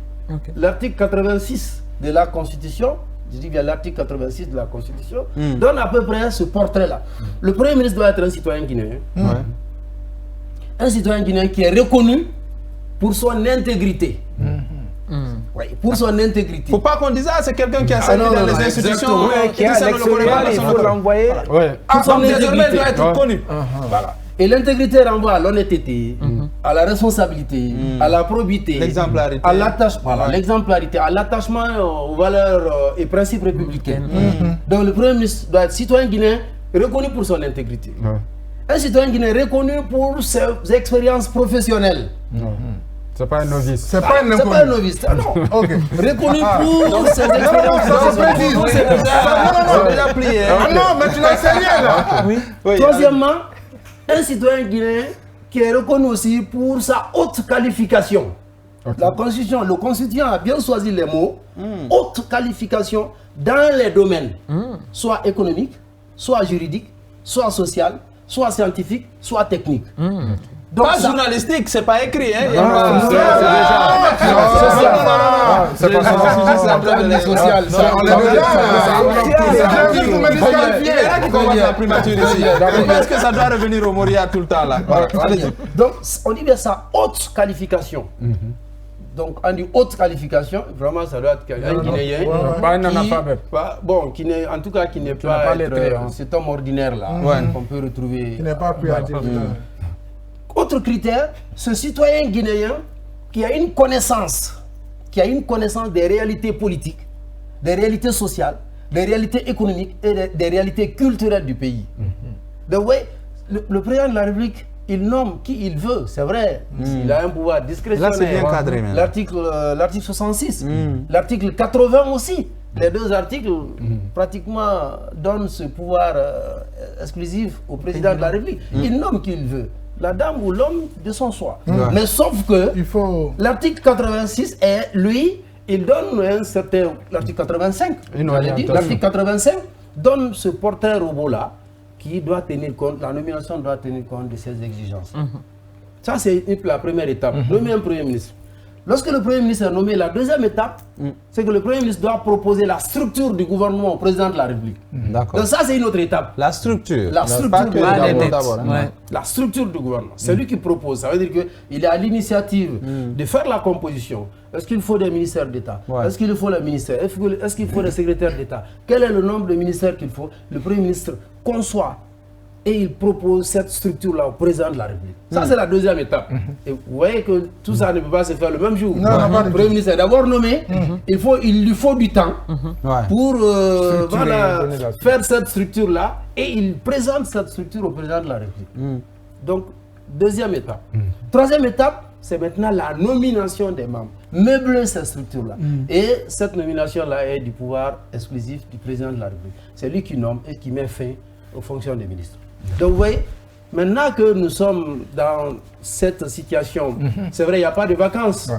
S7: L'article 86 de la Constitution, je dis bien l'article 86 de la Constitution, donne à peu près ce portrait-là. Le Premier ministre doit être un citoyen guinéen. Un citoyen guinéen qui est reconnu pour son intégrité. Pour son intégrité.
S1: Il ne faut pas qu'on dise c'est quelqu'un qui a servi dans les institutions,
S3: qui a l'expérience, il faut l'envoyer.
S1: Désormais, il doit être connu.
S7: Voilà. Et l'intégrité renvoie à l'honnêteté, à la responsabilité, à la probité,
S1: l'exemplarité,
S7: à l'attachement, l'exemplarité, à l'attachement aux valeurs et principes républicains. Donc le Premier ministre doit être citoyen guinéen reconnu pour son intégrité. Un citoyen guinéen reconnu pour ses expériences professionnelles.
S6: C'est pas un novice.
S2: C'est pas un inconnu.
S7: C'est pas un novice. Non. Reconnu pour ses expériences.
S1: C'est déjà plié.
S2: Non, mais tu n'en sais rien là.
S7: Troisièmement, un citoyen guinéen qui est reconnu aussi pour sa haute qualification. La Constitution, le Constituant a bien choisi les mots haute qualification dans les domaines, soit économique, soit juridique, soit social, soit scientifique, soit technique.
S1: Donc, pas journalistique, c'est pas écrit. Hein?
S2: C'est pas social.
S1: Est-ce que ça doit revenir au Moria tout le temps là?
S7: Donc, on dit bien ça, haute qualification Donc, on dit haute qualification, vraiment, ça doit être un Guinéen.
S6: Pas un analphabète.
S7: Bon, en tout cas, qui n'est pas cet homme ordinaire-là, qu'on peut retrouver.
S2: Qui n'est pas plus intelligent.
S7: Autre critère, ce citoyen guinéen qui a une connaissance des réalités politiques, des réalités sociales, des réalités économiques et des réalités culturelles du pays. Donc, ouais, le président de la République, il nomme qui il veut, c'est vrai. Il a un pouvoir discrétionnaire.
S1: Là, c'est bien cadré.
S7: L'article 66, l'article 80 aussi. Les deux articles pratiquement donnent ce pouvoir exclusif au président de la République. Il nomme qui il veut. La dame ou l'homme de son choix. Mais sauf que l'article 86 est, lui, il donne un certain... L'article 85, l'article 85 donne ce portrait robot-là qui doit tenir compte, la nomination doit tenir compte de ses exigences. Ça, c'est la première étape. Nommer un Premier ministre. Lorsque le Premier ministre est nommé, la deuxième étape, c'est que le Premier ministre doit proposer la structure du gouvernement au président de la République. Donc ça, c'est une autre étape.
S1: La structure.
S7: La structure du gouvernement. La structure du gouvernement. C'est lui qui propose. Ça veut dire qu'il est à l'initiative de faire la composition. Est-ce qu'il faut des ministères d'État? Est-ce qu'il faut les ministères? Est-ce qu'il faut des secrétaires d'État? Quel est le nombre de ministères qu'il faut? Le Premier ministre conçoit et il propose cette structure-là au président de la République. Ça, c'est la deuxième étape. Et vous voyez que tout ça ne peut pas se faire le même jour. Le Premier ministre est d'abord nommé, il lui faut du temps pour faire cette structure-là et il présente cette structure au président de la République. Donc, deuxième étape. Troisième étape, c'est maintenant la nomination des membres. Meubler cette structure-là. Et cette nomination-là est du pouvoir exclusif du président de la République. C'est lui qui nomme et qui met fin aux fonctions des ministres. Donc, vous voyez, maintenant que nous sommes dans cette situation, c'est vrai, il n'y a pas de vacances.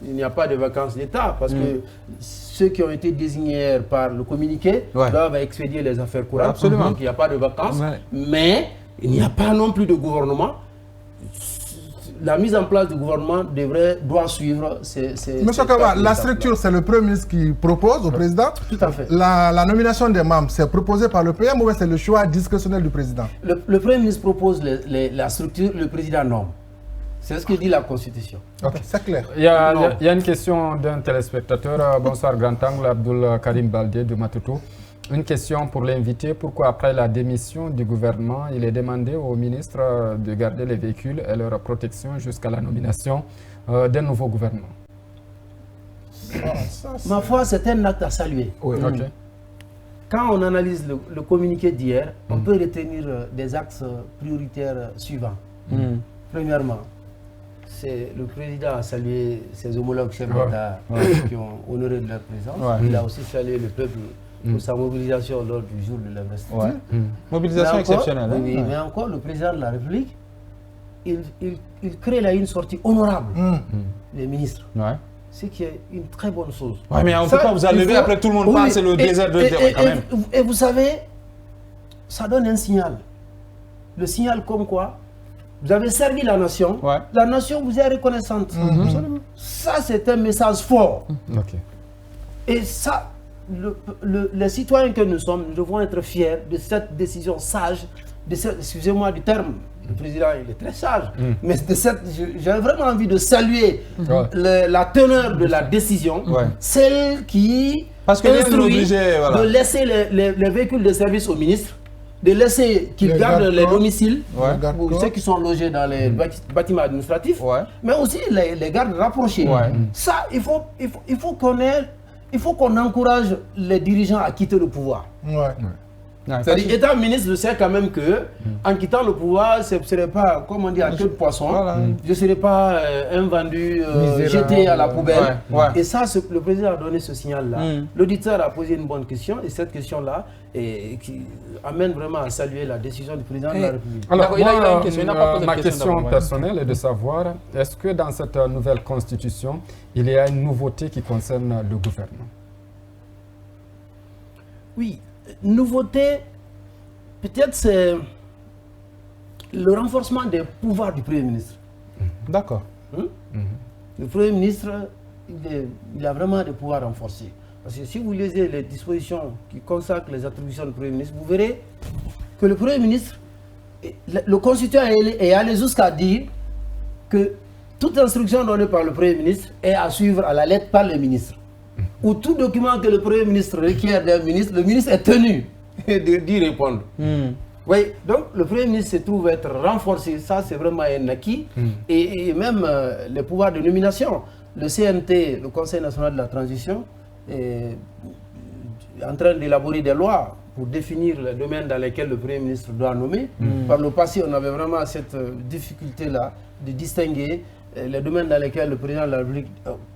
S7: Il n'y a pas de vacances d'État parce que ceux qui ont été désignés par le communiqué doivent expédier les affaires courantes.
S1: Absolument.
S7: Donc, il n'y a pas de vacances. Mais il n'y a pas non plus de gouvernement. La mise en place du gouvernement doit suivre ces
S2: Monsieur Kaba, la structure, c'est le Premier ministre qui propose au président.
S7: Tout à fait.
S2: La nomination des membres, c'est proposé par le PM ou c'est le choix discrétionnel du président?
S7: Le Premier ministre propose la structure, le président nomme. C'est ce que dit la Constitution.
S2: Ok, c'est clair.
S6: Il y a une question d'un téléspectateur. Bonsoir, Grand Angle, Abdul Karim Baldé de Matoutou. Une question pour l'invité. Pourquoi après la démission du gouvernement, il est demandé au ministre de garder les véhicules et leur protection jusqu'à la nomination d'un nouveau gouvernement?
S7: Ma foi, c'est un acte à saluer. Quand on analyse le communiqué d'hier, on peut retenir des axes prioritaires suivants. Premièrement, le président a salué ses homologues chefs d'État qui ont honoré de leur présence. Il a aussi salué le peuple pour sa mobilisation lors du jour de l'investiture.
S1: Mobilisation exceptionnelle.
S7: Oui, mais encore, le président de la République, il crée là une sortie honorable des ministres. Ce qui est une très bonne chose.
S1: Mais en tout cas, vous allez lever, après tout le monde passe, c'est le désert de quand même.
S7: Et vous savez, ça donne un signal. Le signal comme quoi vous avez servi la nation, la nation vous est reconnaissante. Ça, c'est un message fort. Et ça, les citoyens que nous sommes, nous devons être fiers de cette décision sage, excusez-moi du terme, le président il est très sage, mais j'ai vraiment envie de saluer la teneur de la décision, celle qui instruit de laisser les véhicules de service au ministre, de laisser qu'ils gardent les domiciles, pour ceux qui sont logés dans les bâtiments administratifs, mais aussi les gardes rapprochés. Ça, il faut qu'on encourage les dirigeants à quitter le pouvoir. C'est-à-dire, étant ministre, je sais quand même que en quittant le pouvoir, ce ne serait pas, comme on dit, à queue de poisson. Je ne serais pas un vendu, jeté à la poubelle. Et ça, le président a donné ce signal-là. L'auditeur a posé une bonne question, et cette question-là qui amène vraiment à saluer la décision du président de la République.
S6: Alors, ma question personnelle est de savoir, est-ce que dans cette nouvelle constitution, il y a une nouveauté qui concerne le gouvernement?
S7: Oui. Nouveauté, peut-être c'est le renforcement des pouvoirs du Premier ministre.
S1: D'accord.
S7: Le Premier ministre, il a vraiment des pouvoirs renforcés. Parce que si vous lisez les dispositions qui consacrent les attributions du Premier ministre, vous verrez que le Premier ministre, le Constituant est allé jusqu'à dire que toute instruction donnée par le Premier ministre est à suivre à la lettre par le ministre. Ou tout document que le Premier ministre requiert d'un ministre, le ministre est tenu d'y répondre. Oui, donc le Premier ministre se trouve être renforcé, ça c'est vraiment un acquis. Et même les pouvoirs de nomination. Le CNT, le Conseil national de la transition, est en train d'élaborer des lois pour définir les domaines dans lesquels le Premier ministre doit nommer. Par le passé, on avait vraiment cette difficulté-là de distinguer les domaines dans lesquels le président de la République,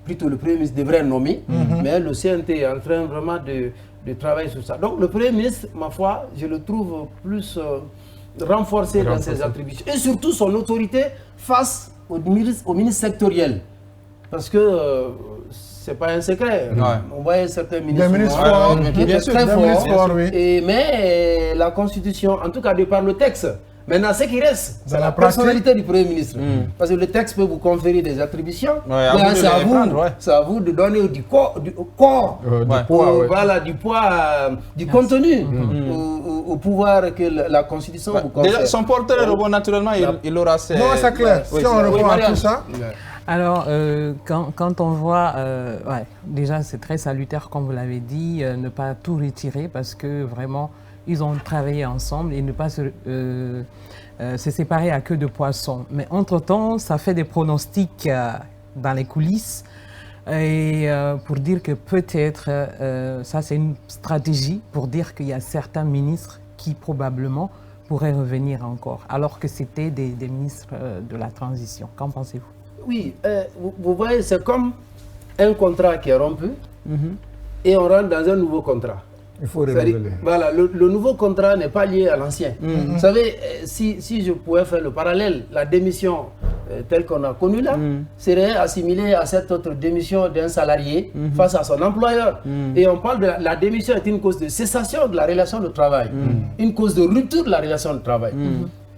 S7: plutôt le Premier ministre devrait nommer, mais le CNT est en train vraiment de travailler sur ça. Donc le Premier ministre, ma foi, je le trouve plus renforcé dans ses attributions et surtout son autorité face au ministre sectoriel. Parce que c'est pas un secret. On voyait certains ministres qui étaient très forts. Mais la Constitution, en tout cas de par le texte, maintenant ce qui reste, c'est la personnalité du Premier ministre. Parce que le texte peut vous conférer des attributions, mais c'est à vous de donner du poids, du contenu au pouvoir que la Constitution vous confère.
S1: Déjà, son porteur robot, naturellement, il aura ses...
S2: Non, c'est clair. Si on revoit tout ça...
S4: Alors, quand on voit, déjà c'est très salutaire, comme vous l'avez dit, ne pas tout retirer parce que vraiment, ils ont travaillé ensemble et ne pas se séparer à queue de poisson. Mais entre-temps, ça fait des pronostics dans les coulisses et pour dire que peut-être, ça c'est une stratégie pour dire qu'il y a certains ministres qui probablement pourraient revenir encore, alors que c'était des ministres de la transition. Qu'en pensez-vous?
S7: Oui, vous voyez, c'est comme un contrat qui est rompu et on rentre dans un nouveau contrat.
S6: Il faut renouveler.
S7: Voilà, le nouveau contrat n'est pas lié à l'ancien. Vous savez, si je pouvais faire le parallèle, la démission telle qu'on a connue là, serait assimilée à cette autre démission d'un salarié face à son employeur. Et on parle de la démission est une cause de cessation de la relation de travail, une cause de rupture de la relation de travail.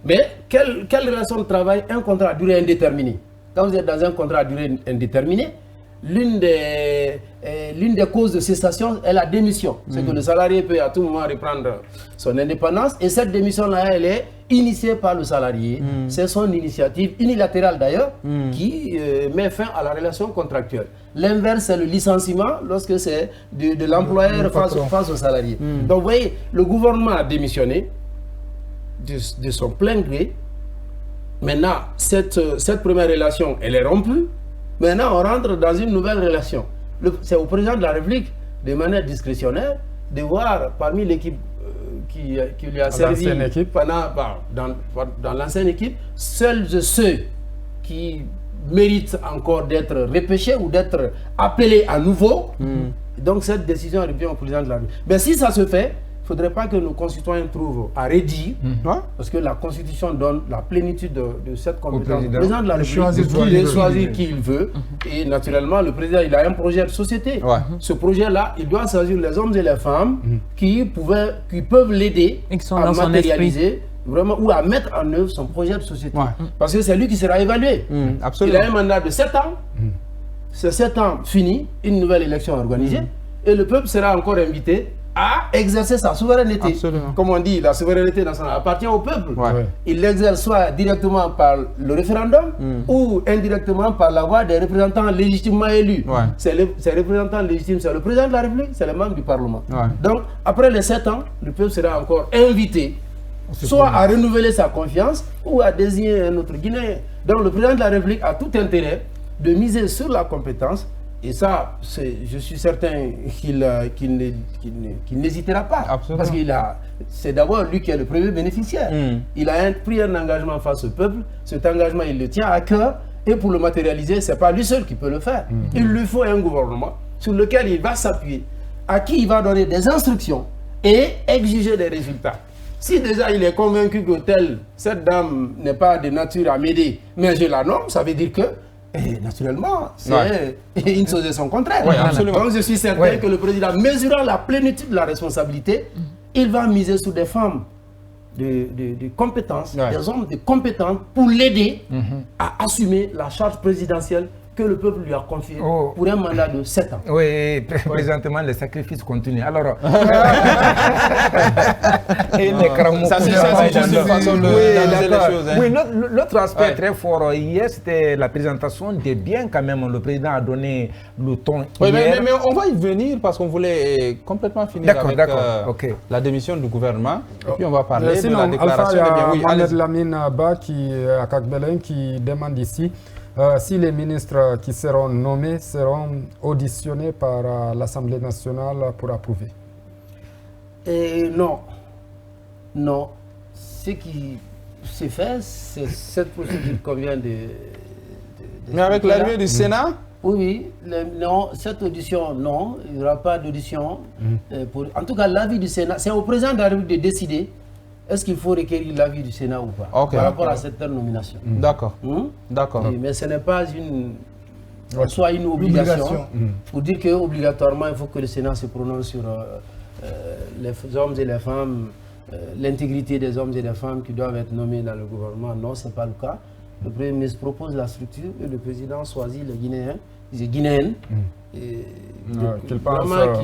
S7: Mais quelle relation de travail? Un contrat à durée indéterminée. Quand vous êtes dans un contrat à durée indéterminée, l'une des causes de cessation est la démission. C'est que le salarié peut à tout moment reprendre son indépendance et cette démission-là, elle est initiée par le salarié. C'est son initiative unilatérale d'ailleurs qui met fin à la relation contractuelle. L'inverse, c'est le licenciement lorsque c'est de l'employeur face au salarié. Donc vous voyez, le gouvernement a démissionné de son plein gré. Maintenant, cette première relation, elle est rompue. Maintenant, on rentre dans une nouvelle relation. C'est au président de la République, de manière discrétionnaire, de voir parmi l'équipe qui lui a servi dans l'ancienne équipe, seuls ceux qui méritent encore d'être repêchés ou d'être appelés à nouveau. Donc cette décision revient au président de la République. Mais si ça se fait, il ne faudrait pas que nos concitoyens trouvent à redire, parce que la Constitution donne la plénitude de cette compétence. Le président de la République de choisir qui il veut. Et naturellement, le président, il a un projet de société. Ce projet-là, il doit choisir les hommes et les femmes qui peuvent l'aider à matérialiser vraiment, ou à mettre en œuvre son projet de société. Parce que c'est lui qui sera évalué. Il a un mandat de 7 ans. C'est 7 ans fini, une nouvelle élection organisée. Et le peuple sera encore invité à exercer sa souveraineté. Comme on dit, la souveraineté nationale appartient au peuple. Il l'exerce soit directement par le référendum ou indirectement par la voix des représentants légitimement élus. Ces représentants légitimes, c'est le président de la République, c'est les membres du Parlement. Donc, après les 7 ans, le peuple sera encore invité soit à renouveler sa confiance ou à désigner un autre Guinéen. Donc, le président de la République a tout intérêt de miser sur la compétence. Et ça, je suis certain qu'il n'hésitera pas. Parce que c'est d'abord lui qui est le premier bénéficiaire. Il a pris un engagement face au peuple. Cet engagement, il le tient à cœur. Et pour le matérialiser, ce n'est pas lui seul qui peut le faire. Il lui faut un gouvernement sur lequel il va s'appuyer, à qui il va donner des instructions et exiger des résultats. Si déjà il est convaincu que cette dame n'est pas de nature à m'aider, mais je la nomme, ça veut dire que et naturellement, c'est une chose et son contraire. Donc je suis certain que le président, mesurant la plénitude de la responsabilité, il va miser sur des femmes de compétences, des hommes de compétences pour l'aider à assumer la charge présidentielle que le peuple lui a confié pour un mandat de 7 ans.
S3: Oui, présentement, les sacrifices continuent. Alors, et les cramois.
S1: Ça, c'est une façon d'analyser les choses.
S3: Oui, l'autre aspect très fort hier, c'était la présentation des biens quand même. Le président a donné le ton
S1: oui,
S3: hier.
S1: mais on va y venir parce qu'on voulait complètement finir avec la démission du gouvernement. Et puis on va parler de la déclaration des biens.
S6: Oui, Mohamed Lamine Abba à Kakbelen qui demande ici si les ministres qui seront nommés seront auditionnés par l'Assemblée nationale pour approuver.
S7: Non. Non. Ce qui s'est fait, c'est cette procédure qu'on vient de
S1: mais avec l'arrivée du Sénat?
S7: Oui, non, cette audition, non, il n'y aura pas d'audition. En tout cas, l'avis du Sénat, c'est au président de la République de décider est-ce qu'il faut requérir l'avis du Sénat ou pas par rapport à cette nomination.
S1: D'accord. D'accord.
S7: Mais ce n'est pas une obligation. Pour dire qu'obligatoirement, il faut que le Sénat se prononce sur les hommes et les femmes, l'intégrité des hommes et des femmes qui doivent être nommés dans le gouvernement. Non, ce n'est pas le cas. Le Premier ministre propose la structure et le président choisit les Guinéens, qui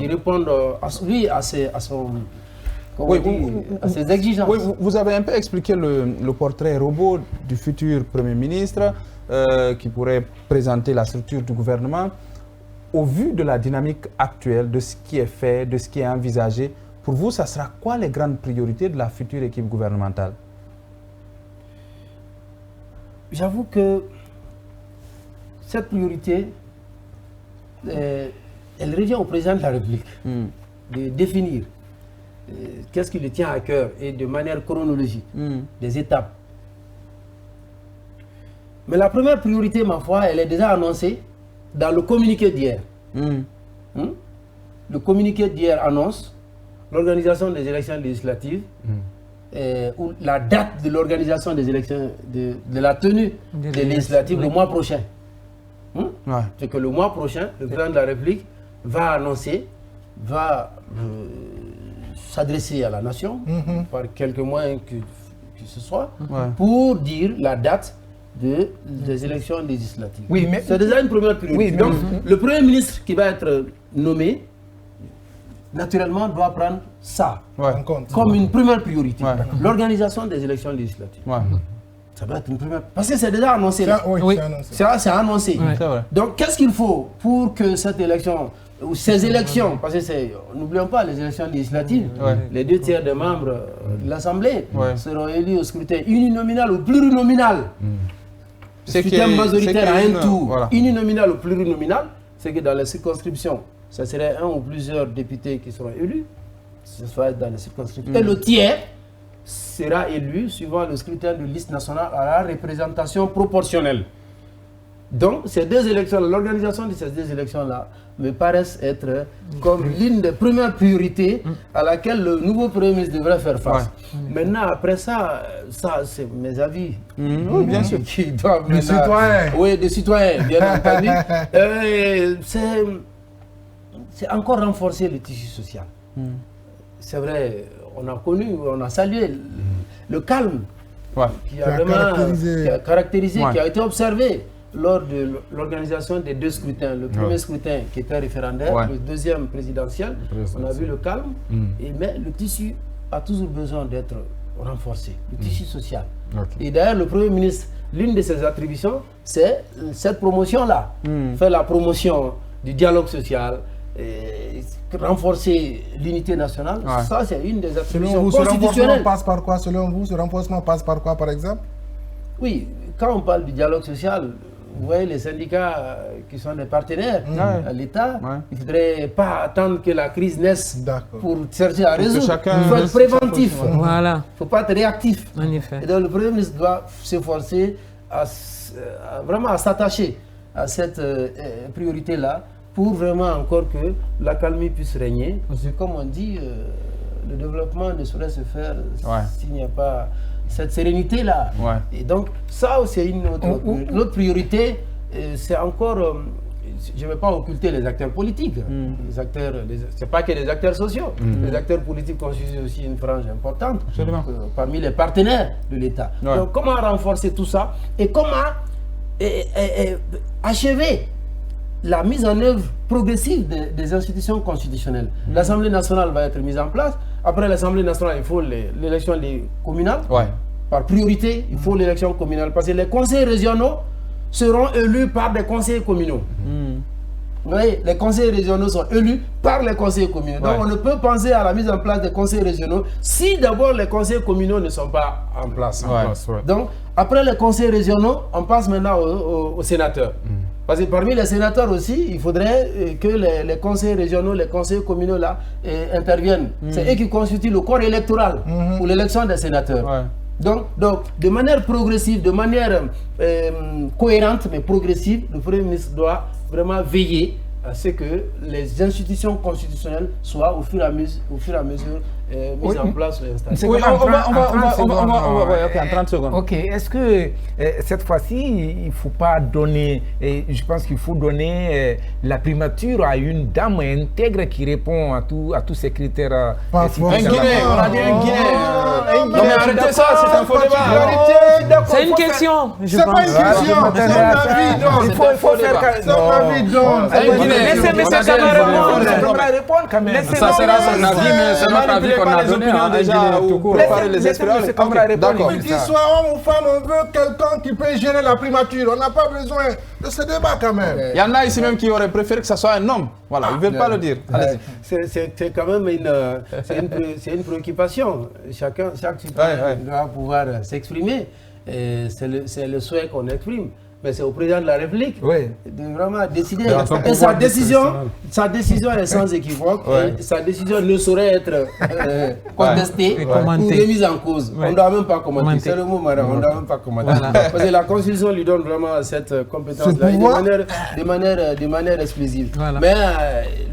S7: répondent à ses exigences.
S1: Oui, vous avez un peu expliqué le portrait robot du futur Premier ministre qui pourrait présenter la structure du gouvernement. Au vu de la dynamique actuelle, de ce qui est fait, de ce qui est envisagé, pour vous, ça sera quoi les grandes priorités de la future équipe gouvernementale?
S7: J'avoue que cette priorité, elle revient au président de la République de définir qu'est-ce qui lui tient à cœur et de manière chronologique, des étapes. Mais la première priorité, ma foi, elle est déjà annoncée dans le communiqué d'hier. Le communiqué d'hier annonce l'organisation des élections législatives, ou la date de l'organisation des élections, de la tenue des législatives le mois prochain. C'est que le mois prochain, le président de la République va annoncer, va s'adresser à la nation par quelques moyens que ce soit, pour dire la date des élections législatives. Oui, c'est déjà une première priorité. Donc, le Premier ministre qui va être nommé, naturellement, doit prendre ça comme une première priorité. L'organisation des élections législatives. Ça doit être une première... Parce que c'est déjà annoncé. C'est annoncé. Donc, qu'est-ce qu'il faut pour que cette élection, ou ces élections, parce que n'oublions pas les élections législatives, les 2 tiers des membres de l'Assemblée seront élus au scrutin uninominal ou plurinominal. Le scrutin majoritaire à un tour, uninominal ou plurinominal, c'est que dans les circonscriptions, ce serait un ou plusieurs députés qui seront élus, ce soit dans les circonscriptions. Et le tiers sera élu suivant le scrutin de liste nationale à la représentation proportionnelle. Donc, ces 2 élections, l'organisation de ces 2 élections-là me paraissent être comme l'une des premières priorités à laquelle le nouveau Premier ministre devrait faire face. Maintenant, après ça c'est mes avis.
S1: Oui, bien sûr.
S7: Qui doivent
S2: des citoyens.
S7: Oui, des citoyens, bien entendu. C'est encore renforcer le tissu social. C'est vrai, on a connu, on a salué le calme qui a caractérisé, qui a été observé lors de l'organisation des 2 scrutins. Le premier scrutin qui était référendaire, le deuxième présidentiel, on a vu le calme, mais le tissu a toujours besoin d'être renforcé, le tissu social. Et d'ailleurs, le Premier ministre, l'une de ses attributions, c'est cette promotion-là. Faire la promotion du dialogue social, renforcer l'unité nationale, ça c'est une des attributions constitutionnelles.
S2: Ce renforcement passe par quoi, selon vous? Ce renforcement passe par quoi, par exemple?
S7: Oui, quand on parle du dialogue social, vous voyez les syndicats qui sont des partenaires à l'État, il ne faudrait pas attendre que la crise naisse pour chercher à résoudre. Il faut être préventif. Il ne faut pas être réactif. Et donc le Premier ministre doit s'efforcer vraiment à s'attacher à cette priorité-là, pour vraiment encore que l'accalmie puisse régner. Parce que comme on dit, le développement ne saurait se faire s'il n'y a pas cette sérénité-là. Et donc ça, c'est une autre priorité. C'est encore, je ne vais pas occulter les acteurs politiques. Les acteurs, ce n'est pas que les acteurs sociaux. Les acteurs politiques constituent aussi une frange importante parmi les partenaires de l'État. Donc comment renforcer tout ça et comment achever la mise en œuvre progressive des institutions constitutionnelles. L'Assemblée nationale va être mise en place. Après l'Assemblée nationale, il faut l'élection communale.
S1: Ouais.
S7: Par priorité, il faut l'élection communale. Parce que les conseils régionaux seront élus par des conseillers communaux. Vous voyez, les conseils régionaux sont élus par les conseillers communaux. Donc on ne peut penser à la mise en place des conseils régionaux si d'abord les conseils communaux ne sont pas en place. Donc après les conseils régionaux, on passe maintenant aux sénateurs. Parce que parmi les sénateurs aussi, il faudrait que les conseils régionaux, les conseils communaux là interviennent. C'est eux qui constituent le corps électoral pour l'élection des sénateurs. Donc, de manière progressive, de manière cohérente mais progressive, le Premier ministre doit vraiment veiller à ce que les institutions constitutionnelles soient au fur et à mesure mises en place ou installées.
S1: Oui, en 30 secondes.
S3: Ok, est-ce que cette fois-ci, il ne faut pas donner, je pense qu'il faut donner la primature à une dame intègre qui répond à tous ces critères.
S1: Un Guinéen, on a dit un Guinéen. Non mais arrêtez ça, c'est un faux débat.
S4: C'est une question, je
S2: pense.
S4: C'est
S2: pas une question, c'est un avis.
S3: Il faut faire
S2: c'est un avis.
S4: Laissez M. Kamara
S3: répondre quand même.
S6: Ça sera son avis, mais c'est notre avis qu'on a donné
S1: déjà ou préparer les esprits.
S2: D'accord. Qu'il soit homme ou femme, on veut quelqu'un qui peut gérer la primature. On n'a pas besoin de ce débat quand même.
S1: Il y en a ici même qui auraient préféré que ce soit un homme. Voilà, ils ne veulent pas le dire.
S7: C'est quand même une préoccupation. Chaque citoyen doit pouvoir s'exprimer. C'est le souhait qu'on exprime. Mais c'est au président de la République de vraiment décider. Et sa décision est sans équivoque. Et sa décision ne saurait être contestée ou remise en cause. On ne doit même pas commenter. C'est le mot, madame. On ne doit même pas commenter. Parce que la Constitution lui donne vraiment cette compétence-là de manière exclusive. Mais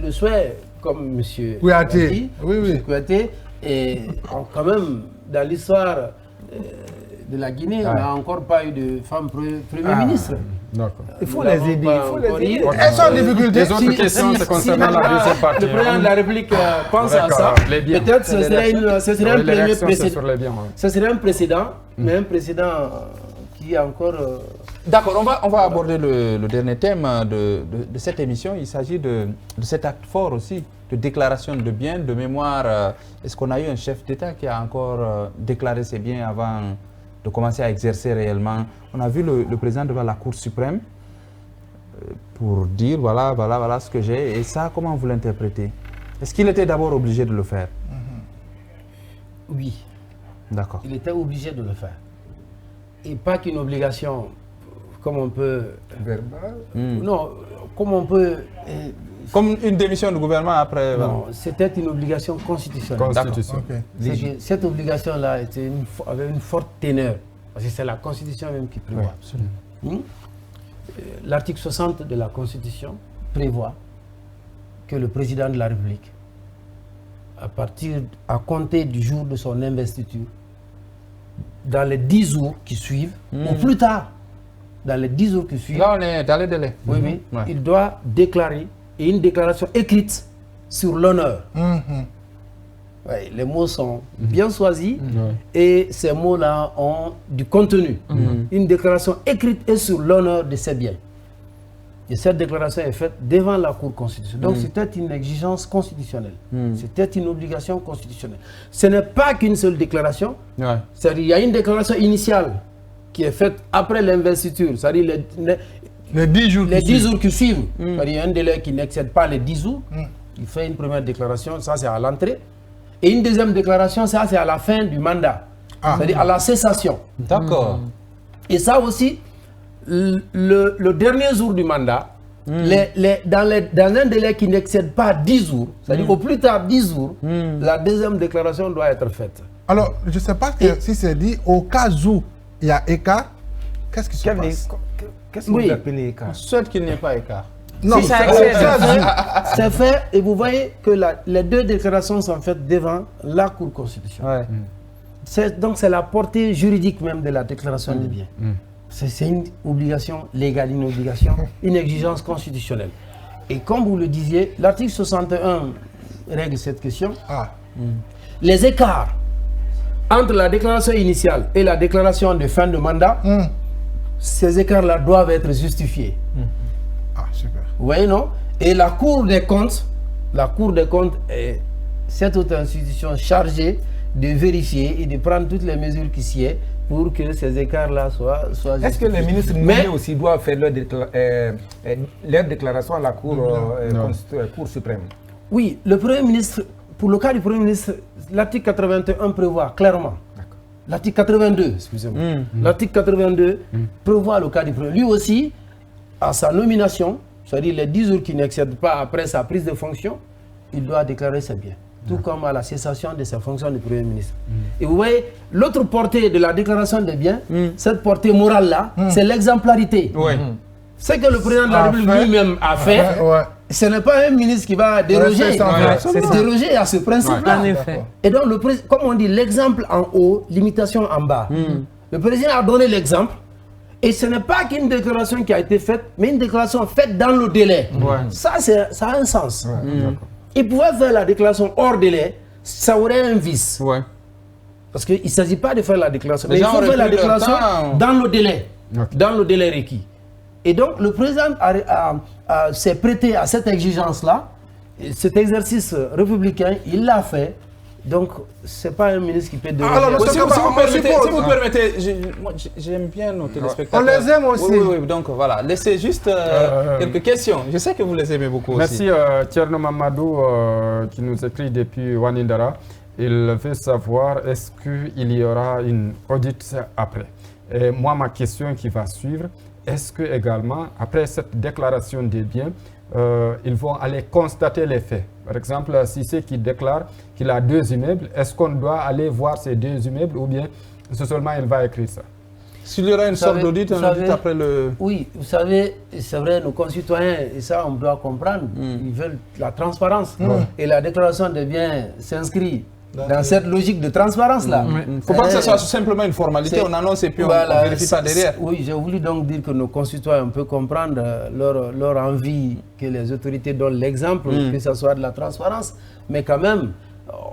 S7: le souhait, comme M. Kouyaté, est quand même dans l'histoire de la Guinée, on n'a encore pas eu de femme Premier ministre.
S3: Il faut les aider.
S2: Elles sont en difficulté.
S6: Les autres questions, c'est concernant la deuxième partie.
S7: Le président de la République pense à ça. Peut-être ce serait un premier précédent. Ce serait un précédent, mais un précédent qui est encore...
S1: D'accord, on va aborder le dernier thème de cette émission. Il s'agit de cet acte fort aussi, de déclaration de biens, de mémoire. Est-ce qu'on a eu un chef d'État qui a encore déclaré ses biens avant de commencer à exercer réellement? On a vu le président devant la Cour suprême pour dire voilà ce que j'ai. Et ça, comment vous l'interprétez? Est-ce qu'il était d'abord obligé de le faire?
S7: Oui.
S1: D'accord.
S7: Il était obligé de le faire. Et pas qu'une obligation, comme on peut... Non, comme on peut...
S1: Comme une démission du gouvernement après...
S7: Non, c'était une obligation constitutionnelle. Cette obligation-là avait une forte teneur. Parce que c'est la Constitution même qui prévoit. L'article 60 de la Constitution prévoit que le président de la République, à compter du jour de son investiture, dans les 10 jours qui suivent, ou plus tard, dans les 10 jours qui suivent...
S1: Là, on est dans les délais.
S7: Oui, il doit déclarer, et une déclaration écrite sur l'honneur. Les mots sont bien choisis et ces mots-là ont du contenu. Une déclaration écrite et sur l'honneur de ses biens. Et cette déclaration est faite devant la Cour constitutionnelle. Donc c'était une exigence constitutionnelle. C'était une obligation constitutionnelle. Ce n'est pas qu'une seule déclaration. C'est-à-dire il y a une déclaration initiale qui est faite après l'investiture. C'est-à-dire
S2: les 10 jours
S7: qui suivent. Il y a un délai qui n'excède pas les 10 jours. Il fait une première déclaration, ça c'est à l'entrée. Et une deuxième déclaration, ça c'est à la fin du mandat. C'est-à-dire à la cessation.
S1: D'accord.
S7: Et ça aussi, le dernier jour du mandat, dans un délai qui n'excède pas 10 jours, c'est-à-dire au plus tard 10 jours, la deuxième déclaration doit être faite.
S2: Alors, je ne sais pas si c'est dit, au cas où il y a écart, qu'est-ce qui se passe?
S3: Qu'est-ce que vous appelez écart?
S1: Souhaite qu'il n'y ait pas écart.
S2: Non,
S7: c'est fait, et vous voyez que les deux déclarations sont faites devant la Cour constitutionnelle. Donc c'est la portée juridique même de la déclaration des biens. C'est une obligation légale, une exigence constitutionnelle. Et comme vous le disiez, l'article 61 règle cette question. Les écarts entre la déclaration initiale et la déclaration de fin de mandat ces écarts-là doivent être justifiés.
S2: Ah, super.
S7: Vous voyez, non? Et la Cour des comptes est cette autre institution chargée de vérifier et de prendre toutes les mesures qui s'y est pour que ces écarts-là soient justifiés.
S3: Est-ce que les ministres nommés aussi doivent faire leur déclaration à la Cour suprême?
S7: Oui, le Premier ministre, pour le cas du Premier ministre, l'article 81 prévoit clairement. L'article 82, excusez-moi. L'article 82 prévoit le cas du Premier ministre. Lui aussi, à sa nomination, c'est-à-dire les 10 jours qui n'excèdent pas après sa prise de fonction, il doit déclarer ses biens. Tout comme à la cessation de sa fonction de Premier ministre. Et vous voyez, l'autre portée de la déclaration des biens, cette portée morale-là, c'est l'exemplarité. Ce que le président de la République lui-même a fait, ce n'est pas un ministre qui va déroger à ce principe-là. Et donc, comme on dit, l'exemple en haut, l'imitation en bas. Le président a donné l'exemple. Et ce n'est pas qu'une déclaration qui a été faite, mais une déclaration faite dans le délai. Ça a un sens. Il pouvait faire la déclaration hors délai, ça aurait un vice. Parce qu'il ne s'agit pas de faire la déclaration, mais il faut faire la déclaration dans le délai requis. Et donc, le président s'est prêté à cette exigence-là, cet exercice républicain, il l'a fait. Donc, ce n'est pas un ministre qui peut devenir...
S1: Si vous permettez, j'aime bien nos téléspectateurs.
S2: On les aime aussi.
S1: Oui, donc voilà, laissez juste quelques questions. Je sais que vous les aimez beaucoup aussi.
S6: Merci Tcherno Mamadou qui nous écrit depuis Wanindara. Il veut savoir est-ce qu'il y aura une audit après. Et moi, ma question qui va suivre, est-ce que également, après cette déclaration des biens, ils vont aller constater les faits. Par exemple, si c'est qui déclare qu'il a 2 immeubles, est-ce qu'on doit aller voir ces 2 immeubles ou bien seulement il va écrire ça?
S1: S'il y aura une sorte d'audit, on audit après le...
S7: Oui, vous savez, c'est vrai, nos concitoyens, et ça on doit comprendre, ils veulent la transparence. Et la déclaration des biens s'inscrit dans cette logique de transparence-là.
S1: Il ne faut pas que ce soit simplement une formalité, on annonce et puis on ne vérifie pas derrière.
S7: Oui, j'ai voulu donc dire que nos concitoyens peuvent comprendre leur envie que les autorités donnent l'exemple, que ce soit de la transparence. Mais quand même,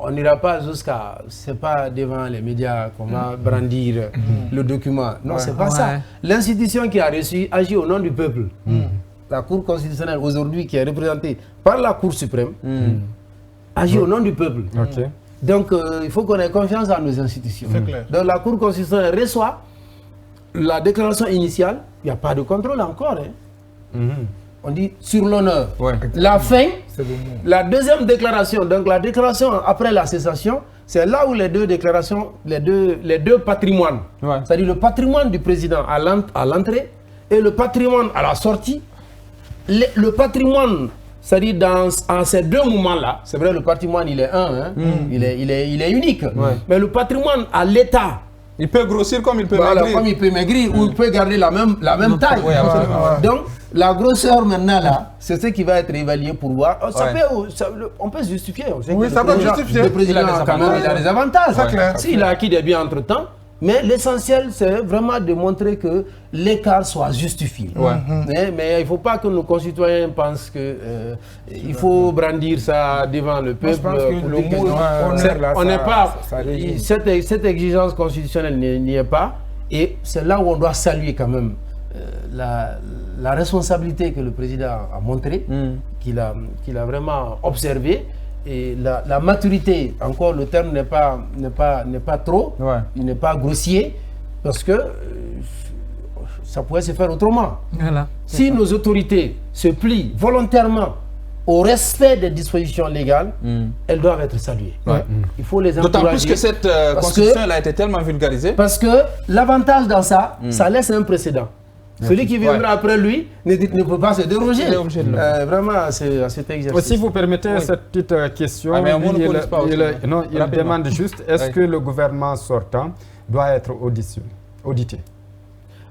S7: on n'ira pas jusqu'à... C'est pas devant les médias qu'on va brandir le document. Non, c'est pas ça. L'institution qui a reçu agit au nom du peuple. La Cour constitutionnelle aujourd'hui qui est représentée par la Cour suprême agit au nom du peuple. Donc, il faut qu'on ait confiance dans nos institutions. Donc, la Cour constitutionnelle reçoit la déclaration initiale. Il n'y a pas de contrôle encore. On dit sur l'honneur. La fin, la deuxième déclaration, donc la déclaration après la cessation, c'est là où les deux déclarations, les deux patrimoines, c'est-à-dire le patrimoine du président à l'entrée et le patrimoine à la sortie, le patrimoine... C'est-à-dire dans ces deux moments-là, c'est vrai le patrimoine il est il est unique, mais le patrimoine à l'État,
S1: il peut grossir comme il peut maigrir.
S7: Comme il peut maigrir ou il peut garder la même taille. Donc la grosseur maintenant là, c'est ce qui va être évalué pour voir. On peut justifier.
S2: Oui, ça peut justifier.
S7: Le président il a des avantages. S'il a acquis des biens entre-temps. Mais l'essentiel, c'est vraiment de montrer que l'écart soit justifié. Mais il ne faut pas que nos concitoyens pensent qu'il faut brandir ça devant le peuple. On n'est pas... Cette exigence constitutionnelle n'y est pas. Et c'est là où on doit saluer quand même la responsabilité que le président a montrée, qu'il a vraiment observée. Et la maturité, encore le terme n'est pas trop, il n'est pas grossier, parce que ça pourrait se faire autrement. Si nos autorités se plient volontairement au respect des dispositions légales, elles doivent être saluées. Il faut les encourager. D'autant plus
S1: que cette constitution elle a été tellement vulgarisée.
S7: Parce que l'avantage dans ça, ça laisse un précédent. Celui qui viendra après lui ne peut pas se déroger. Vraiment, c'est à cet exercice.
S6: Si vous permettez cette petite question, il demande juste, est-ce que le gouvernement sortant doit être audité?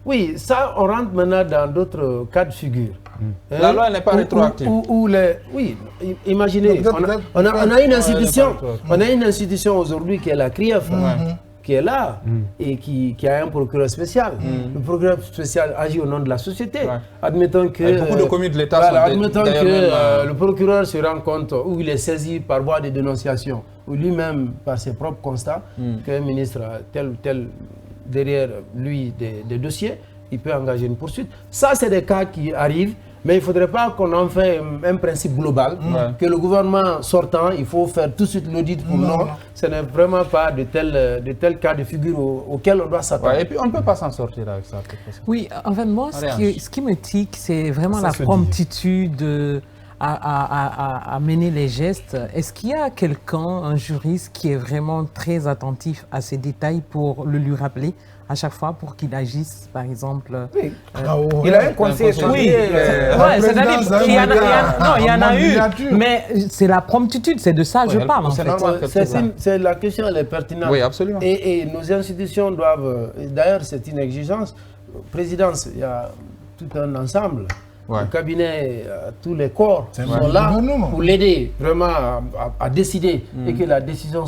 S7: Oui, ça, on rentre maintenant dans d'autres cas de figure.
S1: La loi n'est pas rétroactive.
S7: Oui, imaginez, on a une institution aujourd'hui qui est la CRIEF. Qui est là et qui a un procureur spécial. Le procureur spécial agit au nom de la société. Admettons que
S1: beaucoup de communes de l'État sont
S7: admettons que le procureur se rend compte ou il est saisi par voie de dénonciation ou lui-même par ses propres constats qu'un ministre a tel ou tel derrière lui des dossiers, il peut engager une poursuite. Ça, c'est des cas qui arrivent. Mais il ne faudrait pas qu'on en fait un principe global, que le gouvernement sortant, il faut faire tout de suite l'audit pour non. Ce n'est vraiment pas de tel cas de figure auquel on doit s'attendre.
S1: Et puis on ne peut pas s'en sortir avec ça.
S4: Oui, en fait, moi, ce qui me tique, c'est vraiment la promptitude à mener les gestes. Est-ce qu'il y a quelqu'un, un juriste, qui est vraiment très attentif à ces détails pour le lui rappeler à chaque fois pour qu'il agisse, par exemple.
S3: Oui. Il a un conseiller.
S4: Oui, c'est-à-dire qu'il y en a eu, mais c'est la promptitude, c'est de ça que je parle.
S7: C'est la question, elle est pertinente.
S1: Oui, absolument.
S7: Et nos institutions doivent, d'ailleurs c'est une exigence, présidence, il y a tout un ensemble. Le cabinet, tous les corps sont là pour l'aider vraiment à décider et que la décision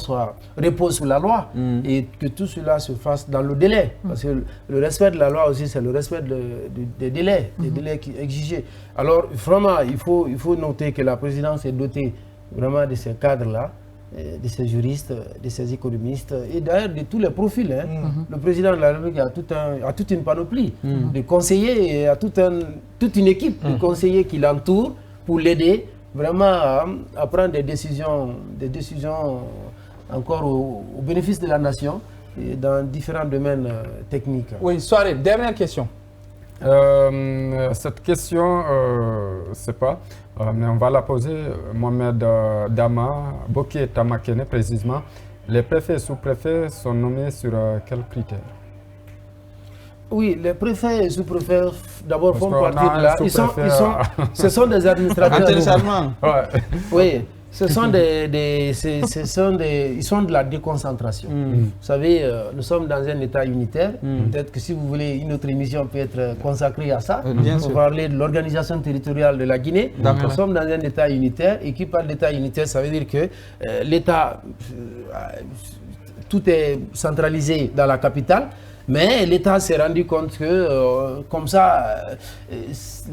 S7: repose sur la loi et que tout cela se fasse dans le délai. Parce que le respect de la loi aussi, c'est le respect des délais, des délais qui exigés. Alors vraiment, il faut noter que la présidence est dotée vraiment de ces cadres-là, de ces juristes, de ces économistes et d'ailleurs de tous les profils. Le président de la République a toute une panoplie de conseillers et a toute une équipe de conseillers qui l'entourent pour l'aider vraiment à prendre des décisions encore au bénéfice de la nation et dans différents domaines techniques.
S1: Oui, Soirée, dernière question.
S6: Cette question, je ne sais pas, mais on va la poser. Mohamed Dama, Boké Tamakene précisément. Les préfets et sous-préfets sont nommés sur quels critères?
S7: Oui, les préfets et sous-préfets, d'abord, font partie de là. Ce sont des administrateurs. Oui. Ils sont de la déconcentration. Vous savez, nous sommes dans un État unitaire. Peut-être que si vous voulez, une autre émission peut être consacrée à ça. Pour parler de l'organisation territoriale de la Guinée. Nous sommes dans un État unitaire. Et qui parle d'État unitaire, ça veut dire que l'État, tout est centralisé dans la capitale. Mais l'État s'est rendu compte que, comme ça,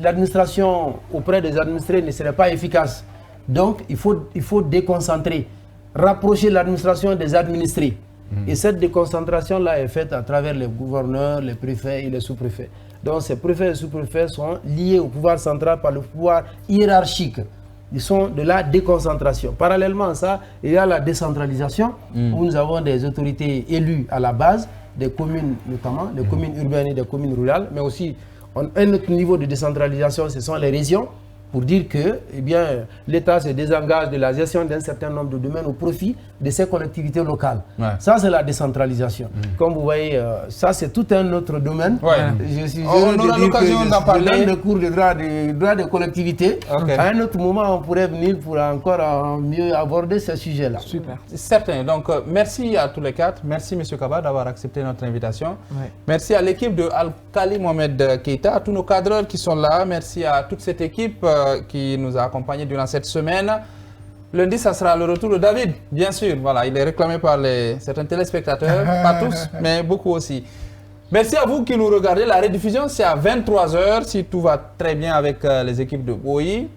S7: l'administration auprès des administrés ne serait pas efficace. Donc, il faut déconcentrer, rapprocher l'administration des administrés. Et cette déconcentration-là est faite à travers les gouverneurs, les préfets et les sous-préfets. Donc, ces préfets et sous-préfets sont liés au pouvoir central par le pouvoir hiérarchique. Ils sont de la déconcentration. Parallèlement à ça, il y a la décentralisation, où nous avons des autorités élues à la base, des communes notamment, des communes urbaines et des communes rurales, mais aussi un autre niveau de décentralisation, ce sont les régions, pour dire que l'État se désengage de la gestion d'un certain nombre de domaines au profit de ces collectivités locales. Ça, c'est la décentralisation. Comme vous voyez, ça, c'est tout un autre domaine.
S1: On aura l'occasion d'en parler.
S7: Le cours de droit des collectivités. À un autre moment, on pourrait venir pour encore mieux aborder ce sujet-là.
S1: Super. Certain. Donc, merci à tous les quatre. Merci, M. Kaba, d'avoir accepté notre invitation. Merci à l'équipe de Al-Khali Mohamed Keïta, à tous nos cadreurs qui sont là. Merci à toute cette équipe qui nous a accompagnés durant cette semaine. Lundi, ça sera le retour de David, bien sûr. Voilà, il est réclamé par certains téléspectateurs, pas tous, mais beaucoup aussi. Merci à vous qui nous regardez. La rediffusion, c'est à 23 h, si tout va très bien avec les équipes de Boyi.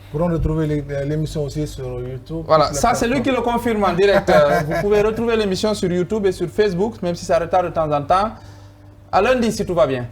S2: Pourront retrouver l'émission aussi sur YouTube.
S1: Voilà, ça c'est lui qui le confirme en direct. Vous pouvez retrouver l'émission sur YouTube et sur Facebook, même si ça retarde de temps en temps. À lundi, si tout va bien.